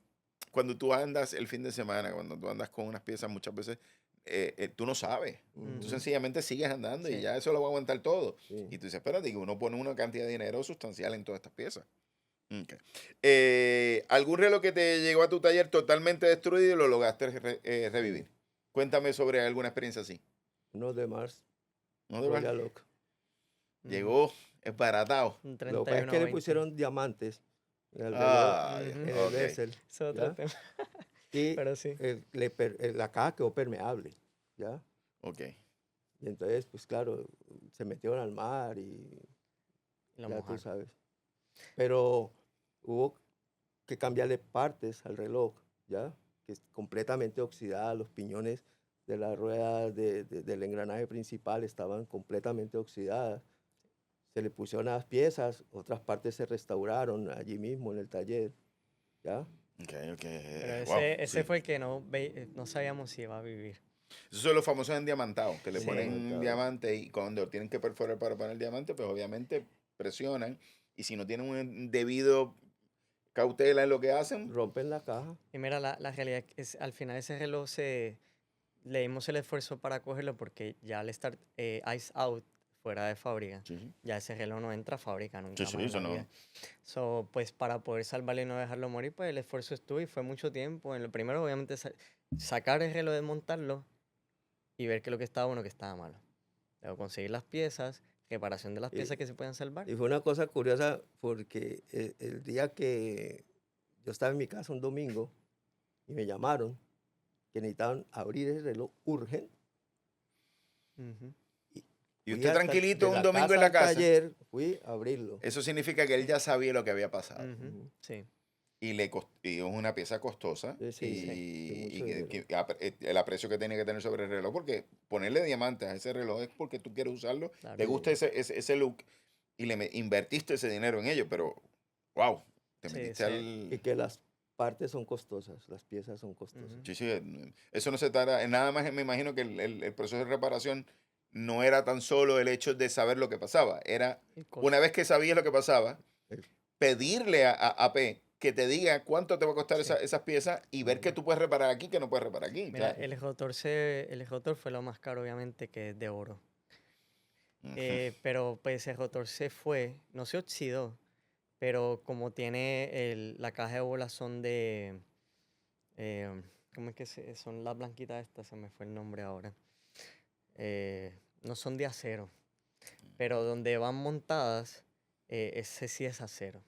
cuando tú andas el fin de semana, cuando tú andas con unas piezas, muchas veces tú no sabes. Tú Ujú. sencillamente sigues andando y Sí. ya eso lo va a aguantar todo. Sí. Y tú dices, espérate, que uno pone una cantidad de dinero sustancial en todas estas piezas. Ok. ¿Algún reloj que te llegó a tu taller totalmente destruido y lo lograste revivir? Sí. Cuéntame sobre alguna experiencia así. Uno de Mars, ¿No te Royal parece? Oak. Ujú. Llegó esbaratado. Un Lo que pasa es que le 31-20. pusieron diamantes en el reloj, Ah, Ujú. en el ok. bezel, Es otro ¿ya? tema. Y Pero sí. la caja quedó permeable, ¿ya? Ok. Y entonces, pues claro, se metieron al mar y Lo ya tú mojaron. sabes. Pero hubo que cambiarle partes al reloj, ¿ya? Que es completamente oxidada, los piñones de la rueda del engranaje principal estaban completamente oxidadas. Se le pusieron las piezas, otras partes se restauraron allí mismo en el taller, ¿ya? Ok, ok. Pero Wow, ese sí. fue el que no sabíamos si iba a vivir. Esos son los famosos endiamantados, que le Sí. ponen Diamantado. diamante y cuando tienen que perforar para poner diamante, pues obviamente presionan. Y si no tienen un debido cautela en lo que hacen, Rompen la caja. Y mira, la realidad es al final ese reloj le dimos el esfuerzo para cogerlo porque ya al estar ice out fuera de fábrica, sí, sí, ya ese reloj no entra a fábrica sí, nunca sí, más en eso la no. vida. So, pues para poder salvarlo y no dejarlo morir, pues el esfuerzo estuvo y fue mucho tiempo. En lo primero, obviamente, sacar el reloj, desmontarlo y ver que lo que estaba bueno, que estaba malo. Luego conseguir las piezas, reparación de las Y, piezas que se puedan salvar. y fue una cosa curiosa porque el día que yo estaba en mi casa un domingo y me llamaron que necesitaban abrir el reloj urgente. Ujú. Y Fui usted hasta tranquilito de un la domingo en casa la al casa, taller, fui a abrirlo. eso significa que él ya sabía lo que había pasado. Ujú. Ujú. Sí, Y es una pieza costosa Sí, sí, sí. de y mucho dinero. el aprecio que tiene que tener sobre el reloj, porque ponerle diamantes a ese reloj es porque tú quieres usarlo, Claro. te gusta Sí, ese look y invertiste ese dinero en ello, pero wow, te Sí, metiste y al... que las partes son costosas, las piezas son costosas. Ujú. Sí, sí, eso no se trata, nada más me imagino que el proceso de reparación no era tan solo el hecho de saber lo que pasaba, era El una costo. vez que sabías lo que pasaba, El- pedirle a AP que te diga cuánto te va a costar Sí. esas piezas y ver qué Ujú. tú puedes reparar aquí, que no puedes reparar aquí. O Mira, sea, el rotor fue lo más caro, obviamente, que es de oro. ujú. Pero pues el rotor se fue, no se oxidó, pero como tiene la caja de bolas son de, eh, ¿cómo es que son las blanquitas estas? Se me fue el nombre ahora. No son de acero, pero donde van montadas, ese sí es acero.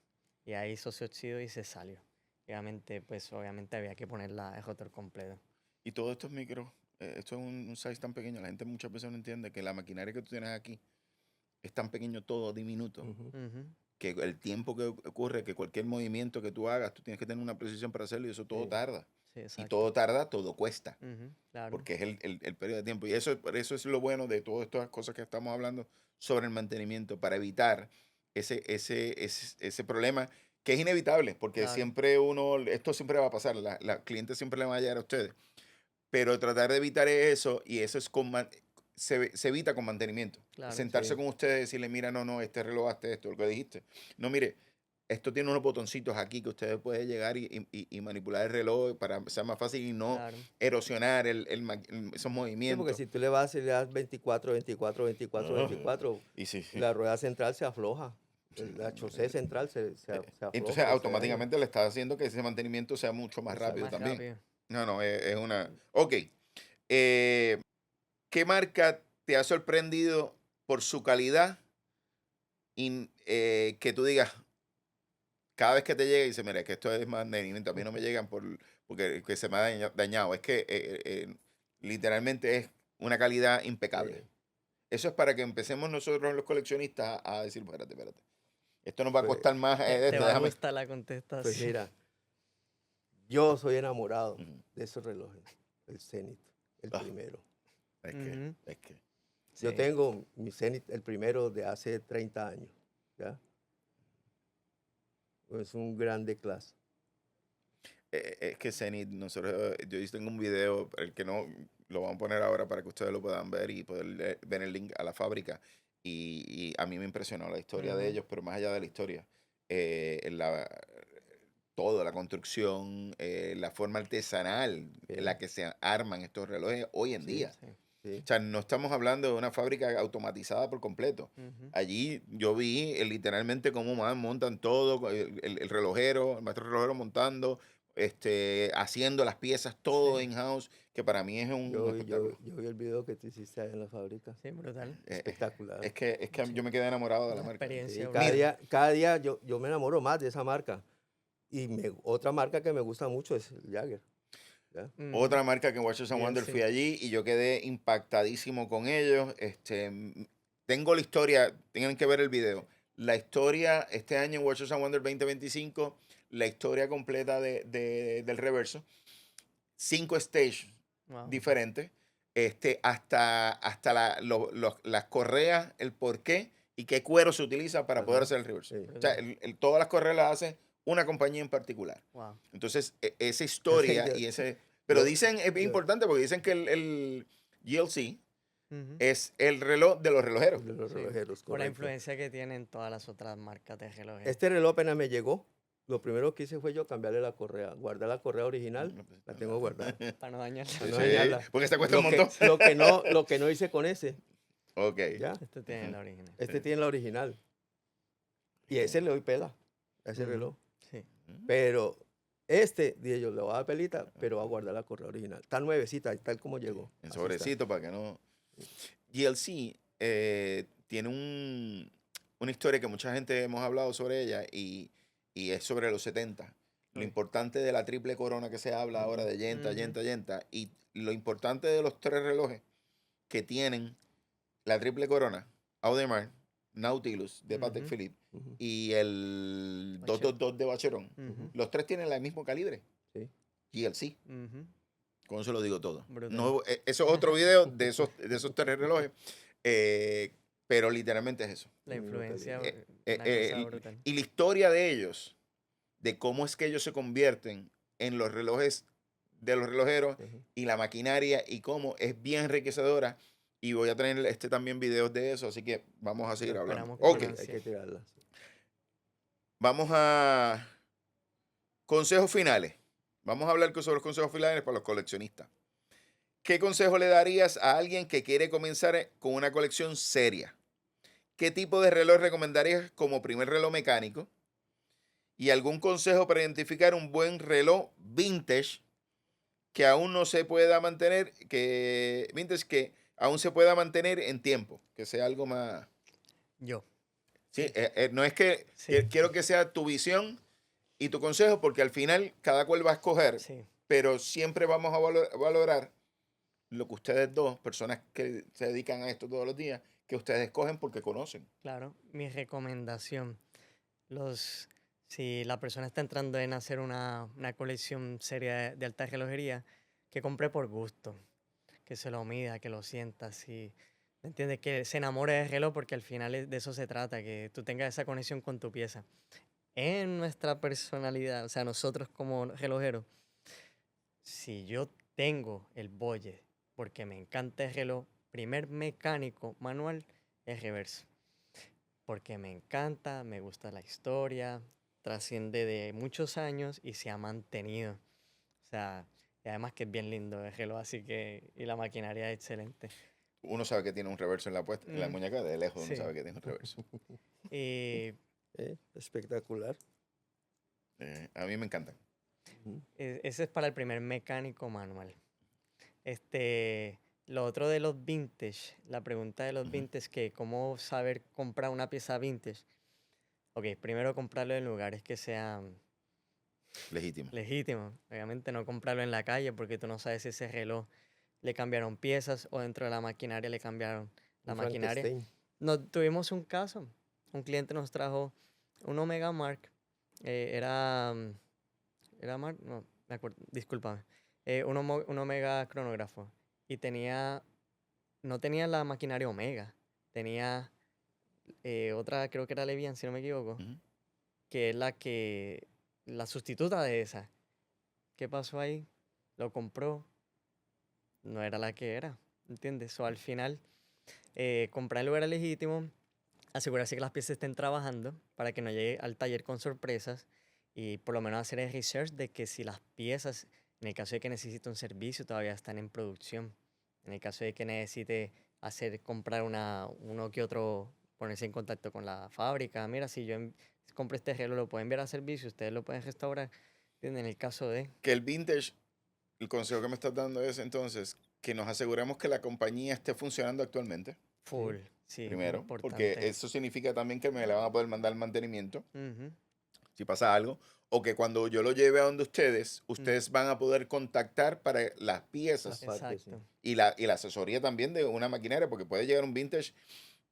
Y ahí eso se oxidó y se salió. Obviamente, pues obviamente había que poner el rotor completo. Y todo esto es micro, esto es un size tan pequeño, la gente muchas veces no entiende que la maquinaria que tú tienes aquí es tan pequeño todo, diminuto, Ujú. Ujú. que el tiempo que ocurre, que cualquier movimiento que tú hagas, tú tienes que tener una precisión para hacerlo y eso todo Sí. tarda. Sí, Y exacto. todo tarda, todo cuesta. Ujú, claro. Porque es el periodo de tiempo. Y por eso es lo bueno de todas estas cosas que estamos hablando sobre el mantenimiento, para evitar ese problema que es inevitable, porque Claro. siempre esto siempre va a pasar, la cliente siempre le va a llegar a ustedes, pero tratar de evitar eso, y eso es se evita con mantenimiento. Claro. Sentarse Sí. con ustedes y decirle, mira, no, este reloj hazte esto, lo que dijiste. No, mire, esto tiene unos botoncitos aquí que ustedes pueden llegar y manipular el reloj para que sea más fácil y no Claro. erosionar esos Sí, porque movimientos. si tú le vas y le das 24, 24, 24, Ah, 24, y sí, sí. la rueda central se afloja. Sí, La chaussée central se entonces afloja y se daña. automáticamente le estás haciendo que ese mantenimiento sea mucho más rápido Más Exacto. también. rápido. No, es una... Ok. eh, ¿Qué marca te ha sorprendido por su calidad y que tú digas, cada vez que te llega y dices, mira, que esto es mantenimiento, a mí no me llegan porque que se me ha dañado? Es que literalmente es una calidad impecable. Sí. Eso es para que empecemos nosotros los coleccionistas a decir, espérate. Esto nos va a Pues, costar más de Te esto, va a déjame. gustar la pues contestación. mira, yo soy enamorado Ujú. de esos relojes, el Zenith, el Ah, primero. Ujú. es que. Yo Sí. tengo mi Zenith, el primero de hace 30 años, ¿ya? Es un grande clase. Es que Zenith, yo tengo un video, el que no, lo vamos a poner ahora para que ustedes lo puedan ver y poder ver el link a la fábrica. Y a mí me impresionó la historia de Ujú. ellos, pero más allá de la historia, todo, la construcción, la forma artesanal en la Sí, que se arman estos relojes hoy en sí, día. Sí. sí. O sea, no estamos hablando de una fábrica automatizada por completo. Ujú. Allí yo vi literalmente cómo montan todo, el relojero, el maestro relojero montando, haciendo las piezas, todo Sí. in-house, que para mí es un espectáculo. Yo vi el video que tú hiciste ahí en la fábrica. Sí, brutal. Eh, Espectacular. es que Sí. yo me quedé enamorado de la Una marca. experiencia Sí, brutal. cada día yo me enamoro más de esa marca. Y otra marca que me gusta mucho es el Jagger. ¿Ya? Ujú. Otra marca que en Watches and Wonders fui GLC. allí y yo quedé impactadísimo con ellos. Tengo la historia, tienen que ver el video. La historia, este año en Watches and Wonders 2025, la historia completa del reverso. 5 stages Wow. diferentes, hasta las correas, el por qué y qué cuero se utiliza para poder Ajá. hacer el reverso. Sí. O sea, Brutal. todas las correas las hace una compañía en particular. Wow. Entonces, esa historia Yo, y ese... Pero yo, dicen, es bien yo, importante porque dicen que el GLC Ujú. es el reloj de los relojeros. de los Sí. relojeros, Por la correcto. influencia que tienen todas las otras marcas de relojes. Este reloj apenas me llegó. Lo primero que hice fue yo cambiarle la correa. Guardar la correa original, la tengo guardada. Para no dañarla. Para no Sí, dañarla. porque esta cuesta un Lo que, montón. lo que no hice con ese, Ok. ¿ya? Este tiene Ujú. la original. Este Sí. tiene la original. Y ese le doy pela, a ese Ujú. reloj. Sí. Pero este, dije yo, le voy a dar pelita, pero voy a guardar la correa original. Está nuevecita, tal como llegó. En Así está. sobrecito para que no... GLC tiene una historia que mucha gente hemos hablado sobre ella y es sobre los 70. Lo Ok. importante de la triple corona que se habla ahora de Yenta, Ujú. Yenta, Yenta. Y lo importante de los 3 relojes que tienen la triple corona, Audemars, Nautilus de Patek Ujú. Philippe Ujú, y el Vacheron. 222 de Vacheron. Ujú. Los 3 tienen el mismo calibre. sí. GLC. Ujú. Con eso lo digo todo. Brutal. No, eso es otro video de esos 3 relojes. Pero literalmente es eso. La El mismo influencia, calibre. una cosa brutal. Y la historia de ellos, de cómo es que ellos se convierten en los relojes de los relojeros Ujú. y la maquinaria y cómo es bien enriquecedora. Y voy a tener también videos de eso, así que vamos a seguir Lo hablando. esperamos con Ok, Hay ansia. que tirarla. vamos a consejos finales. Vamos a hablar sobre los consejos finales para los coleccionistas. ¿Qué consejo le darías a alguien que quiere comenzar con una colección seria? ¿Qué tipo de reloj recomendarías como primer reloj mecánico? ¿Y algún consejo para identificar un buen reloj vintage que aún no se pueda mantener, que aún se pueda mantener en tiempo? Que sea algo más... Yo. Sí, Sí. no es que Sí. quiero que sea tu visión y tu consejo, porque al final cada cual va a escoger, Sí. pero siempre vamos a valorar lo que ustedes dos, personas que se dedican a esto todos los días, que ustedes escogen porque conocen. Claro. Mi recomendación. Si la persona está entrando en hacer una colección seria de alta relojería, que compre por gusto, que se lo mida, que lo sienta, si, ¿me entiendes? Que se enamore del reloj porque al final de eso se trata, que tú tengas esa conexión con tu pieza. En nuestra personalidad, o sea, nosotros como relojeros, si yo tengo el budget porque me encanta el reloj, primer mecánico manual es reverso porque me encanta, me gusta la historia, trasciende de muchos años y se ha mantenido. O sea, y además que es bien lindo el reloj, así que, y la maquinaria es excelente. Uno sabe que tiene un reverso en la Mm, muñeca, de lejos uno sí, sabe que tiene un reverso. y Espectacular. A mí me encantan. Ujú. ese es para el primer mecánico manual. Lo otro de los vintage, la pregunta de los Ujú. vintage, que cómo saber comprar una pieza vintage. Ok, primero comprarlo en lugares que sean Legítimo. legítimo. Obviamente no comprarlo en la calle porque tú no sabes si ese reloj le cambiaron piezas o dentro de la maquinaria le cambiaron la Un maquinaria. Frankenstein. Tuvimos un caso. Un cliente nos trajo un Omega Mark. Era... ¿Era Mark? No, me acuerdo. Discúlpame. Un Omega cronógrafo. Y no tenía la maquinaria Omega. Tenía otra, creo que era Levian, si no me equivoco. Ujú. Que es la sustituta de esa. ¿Qué pasó ahí? Lo compró, no era la que era, ¿entiendes? O al final, comprar en lugares legítimos, asegurarse que las piezas estén trabajando para que no llegue al taller con sorpresas y por lo menos hacer el research de que si las piezas, en el caso de que necesite un servicio, todavía están en producción. En el caso de que necesite comprar uno que otro, ponerse en contacto con la fábrica. Mira, si yo compro este reloj, lo pueden enviar a servicio, ustedes lo pueden restaurar. ¿Entienden? En el caso de... Que el vintage, el consejo que me estás dando es entonces que nos aseguremos que la compañía esté funcionando actualmente, Full, sí, muy primero, porque importante. eso significa también que me la van a poder mandar el mantenimiento Ujú, si pasa algo, o que cuando yo lo lleve a donde ustedes, mm, ustedes van a poder contactar para las Las piezas partes, sí. exacto. y la asesoría también de una maquinaria, porque puede llegar un vintage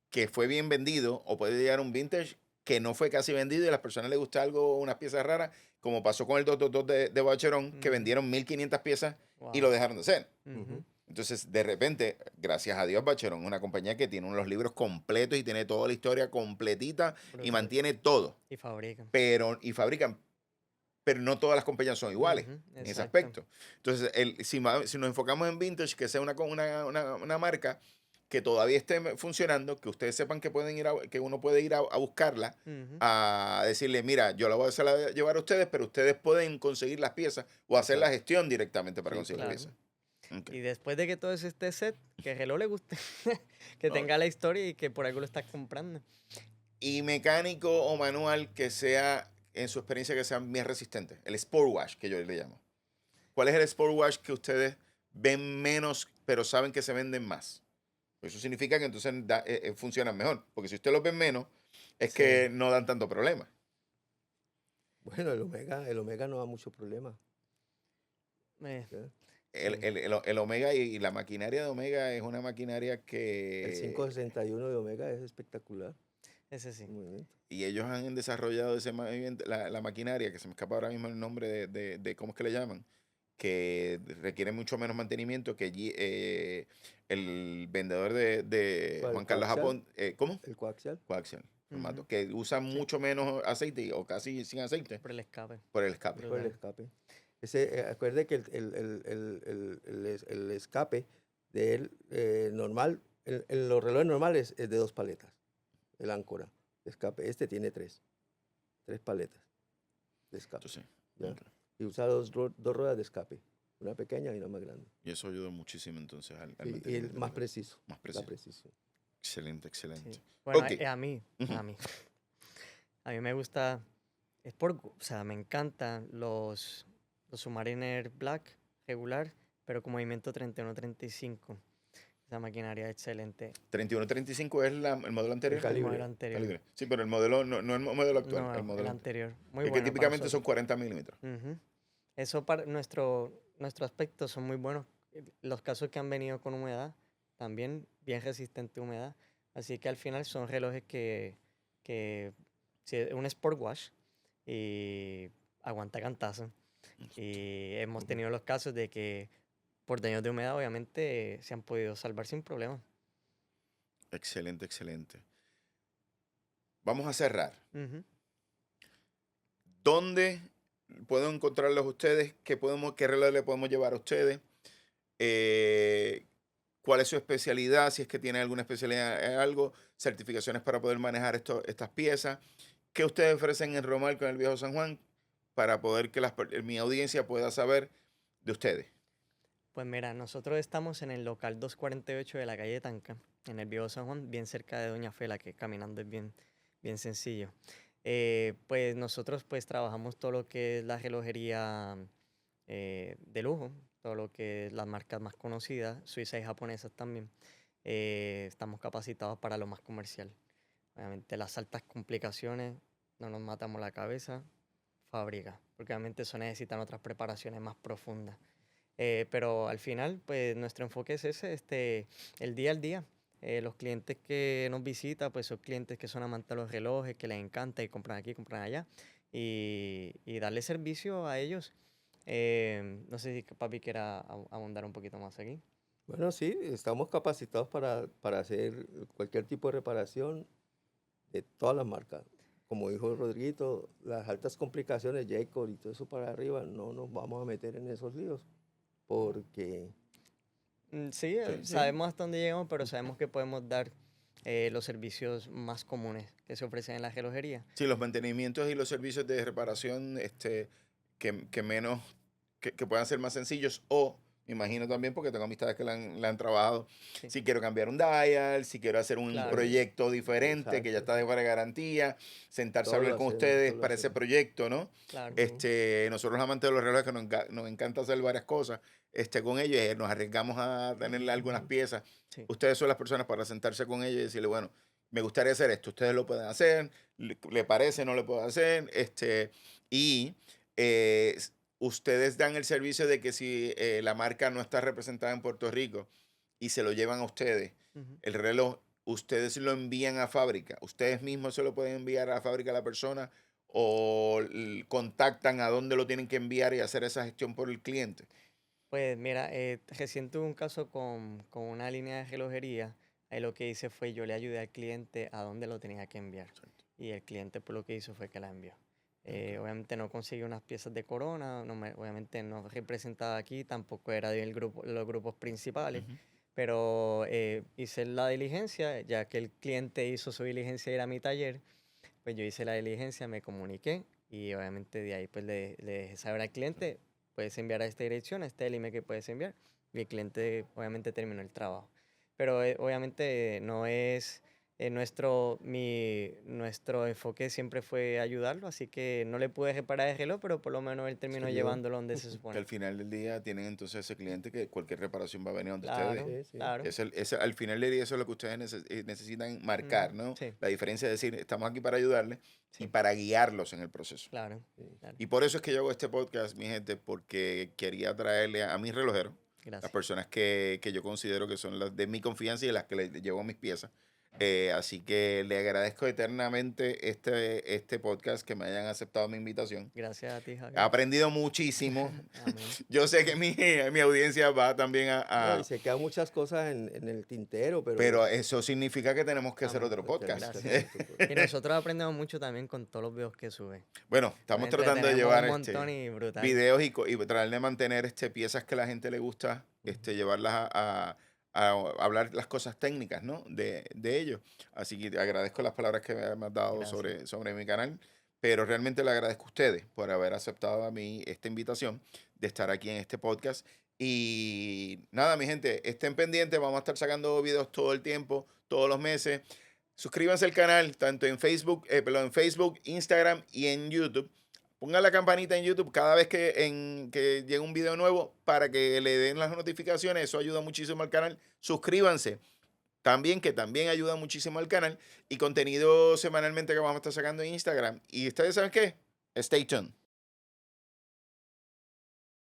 que fue bien vendido o puede llegar un vintage que no fue casi vendido y a las personas les gusta algo, unas piezas raras, como pasó con el 222 de Bacherón, que Ujú, vendieron 1500 piezas y wow. lo dejaron de hacer. Ujú, Ujú. Entonces, de repente, gracias a Dios, Bacherón es una compañía que tiene unos libros completos y tiene toda la historia completita y brutal. mantiene todo, Y fabrican. y fabrican, pero no todas las compañías son iguales Ujú, en ese exacto. aspecto. Entonces, si nos enfocamos en vintage, que sea una marca que todavía esté funcionando, que ustedes sepan que pueden que uno puede ir a buscarla, Ujú, a decirle, mira, yo la voy a hacer llevar a ustedes, pero ustedes pueden conseguir las piezas o hacer la Exacto. gestión directamente para Sí, conseguir las claro. piezas. Ok. Y después de que todo eso esté set, que el reloj le guste, que No, tenga la historia y que por algo lo estás comprando. y mecánico o manual que sea, en su experiencia, que sea bien resistente. El Sport Wash, que yo le llamo. ¿Cuál es el Sport Wash que ustedes ven menos, pero saben que se venden más? Eso significa que entonces funcionan mejor. Porque si usted los ven menos, es Sí. que no dan tanto problema. Bueno, el Omega no da mucho problema. Eh, ¿Ya? El, sí, el- el- el Omega y la maquinaria de Omega es una maquinaria El que... 561 de Omega es espectacular. ese sí. el movimiento. Y ellos han desarrollado ese movimiento, la maquinaria, que se me escapa ahora mismo el nombre de cómo es que le llaman, que requiere mucho menos mantenimiento que el vendedor de ¿Cuál? Juan Carlos ¿Coaxial? Japón. ¿Cómo? El coaxial. Coaxial, formato, Ujú, que usa sí, mucho menos aceite o casi sin aceite por el escape. por el escape. Por el Brutal. escape. Acuerde que el escape de él normal, en los relojes normales es de 2 paletas, el áncora de escape. Este tiene tres paletas de escape. Entonces, ¿Ya? ok. Y usa dos ruedas de escape, una pequeña y una más grande. Y eso ayuda muchísimo entonces al Sí, y el mantenimiento. más ¿verdad? preciso, Más la preciso. precisión. Excelente, excelente. Sí. Bueno, Ok. a mí, Ujú. a mí me gusta, o sea, me encantan los Submariner Black regular, pero con movimiento 31-35. Esa maquinaria es excelente. 3135 es el modelo anterior. El modelo Calibre. anterior. Calibre. Sí, pero el modelo no el modelo actual, No, el el modelo anterior. Muy que bueno para típicamente son nosotros. 40 milímetros. Ujú. Eso para nuestro aspecto son muy buenos. Los casos que han venido con humedad, también bien resistente a humedad. Así que al final son relojes que sí, es un Sport Watch y aguanta cantazo. Y hemos Ujú. tenido los casos de que por daños de humedad obviamente se han podido salvar sin problema. Excelente, excelente. Vamos a cerrar. Ujú. ¿Dónde puedo encontrarlos ustedes? ¿Qué reloj le podemos llevar a ustedes? Eh, ¿Cuál es su especialidad? Si es que tiene alguna especialidad en algo, certificaciones para poder manejar estas piezas. ¿Qué ustedes ofrecen en Romar con el Viejo San Juan para poder que mi audiencia pueda saber de ustedes? Pues mira, nosotros estamos en el local 248 de la calle Tanca, en el Viejo San Juan, bien cerca de Doña Fela, que caminando es bien sencillo. Pues nosotros pues trabajamos todo lo que es la relojería de lujo, todo lo que es las marcas más conocidas, suizas y japonesas también. Estamos capacitados para lo más comercial. Obviamente las altas complicaciones, no nos matamos la cabeza, fábrica, porque obviamente eso necesitan otras preparaciones más profundas. Pero al final, pues nuestro enfoque es ese, el día al día. Los clientes que nos visitan, pues son clientes que son amantes de los relojes, que les encanta y compran aquí, compran allá. Y darle servicio a ellos. No sé si papi quiera abundar un poquito más aquí. Bueno, sí, estamos capacitados para hacer cualquier tipo de reparación de todas las marcas. Como dijo Rodriguito, las altas complicaciones, Jacob y todo eso para arriba, no nos vamos a meter en esos líos, porque Sí, Sí, sí. sabemos hasta dónde llegamos, pero sabemos que podemos dar los servicios más comunes que se ofrecen en la relojería. Sí, los mantenimientos y los servicios de reparación que menos, que puedan ser más sencillos o, me imagino también porque tengo amistades que la han trabajado, Sí, si quiero cambiar un dial, si quiero hacer un claro, proyecto diferente que ya Exacto. está de fuera de garantía, sentarse a Todo lo hablar con hacemos, ustedes todo lo para ese hacemos. proyecto, ¿no? claro. Nosotros los amantes de los relojes que nos encanta hacer varias cosas con ellos, nos arriesgamos a tenerle algunas piezas. Sí, Ustedes son las personas para sentarse con ellos y decirle, bueno, me gustaría hacer esto, ustedes lo pueden hacer, le parece, no le puedo hacer, y eh, s- ustedes dan el servicio de que si la marca no está representada en Puerto Rico y se lo llevan a ustedes, ujú. el reloj, ustedes lo envían a fábrica, ustedes mismos se lo pueden enviar a la fábrica a la persona o contactan a dónde lo tienen que enviar y hacer esa gestión por el cliente. Pues mira, recién tuve un caso con una línea de relojería. Ahí lo que hice fue yo le ayudé al cliente a dónde lo tenía que enviar. Y el cliente pues lo que hizo fue que la envió. Obviamente no consiguió unas piezas de Corona, obviamente no representaba aquí, tampoco era del grupo, los grupos principales, Ujú. pero hice la diligencia, ya que el cliente hizo su diligencia y era mi taller, pues yo hice la diligencia, me comuniqué y obviamente de ahí pues le dejé saber al cliente, puedes enviar a esta dirección, a este el email que puedes enviar. Y el cliente obviamente terminó el trabajo. Pero obviamente no es nuestro enfoque siempre fue ayudarlo, así que no le pude reparar el reloj, pero por lo menos él terminó Sirvió. llevándolo donde se Que supone. al final del día tienen entonces ese cliente que cualquier reparación va a venir donde ustedes. Claro, Sí, sí. claro. Al final del día eso es lo que ustedes necesitan marcar, ¿no? Sí, La diferencia es decir, estamos aquí para ayudarles y sí, para guiarlos en el proceso. claro, Sí. claro. Y por eso es que yo hago este podcast, mi gente, porque quería traerle a mis relojeros, las Gracias. personas que yo considero que son las de mi confianza y las que le llevo mis piezas. Así que le agradezco eternamente este podcast, que me hayan aceptado mi invitación. Gracias a ti, He Javier. aprendido muchísimo. Amén. Yo sé que mi audiencia va también No, y se quedan muchas cosas en el tintero, pero eso significa que tenemos que hacer Amén. otro pues tenemos podcast. que Gracias. hacer otro podcast. Y nosotros aprendemos mucho también con todos los videos que sube. Bueno, Nos estamos tratando de entretenemos llevar un montón y brutal. videos y tratar de mantener piezas que a la gente le gusta, llevarlas a hablar las cosas técnicas, ¿no? de ellos. Así que te agradezco las palabras que me has dado Gracias. sobre mi canal, pero realmente le agradezco a ustedes por haber aceptado a mí esta invitación de estar aquí en este podcast. Y nada, mi gente, estén pendientes, vamos a estar sacando videos todo el tiempo, todos los meses. Suscríbanse al canal, tanto en Facebook, Instagram y en YouTube. Pongan la campanita en YouTube cada vez que llegue un video nuevo para que le den las notificaciones. Eso ayuda muchísimo al canal. Suscríbanse también, que también ayuda muchísimo al canal. Y contenido semanalmente que vamos a estar sacando en Instagram. Y ustedes saben qué? Stay tuned.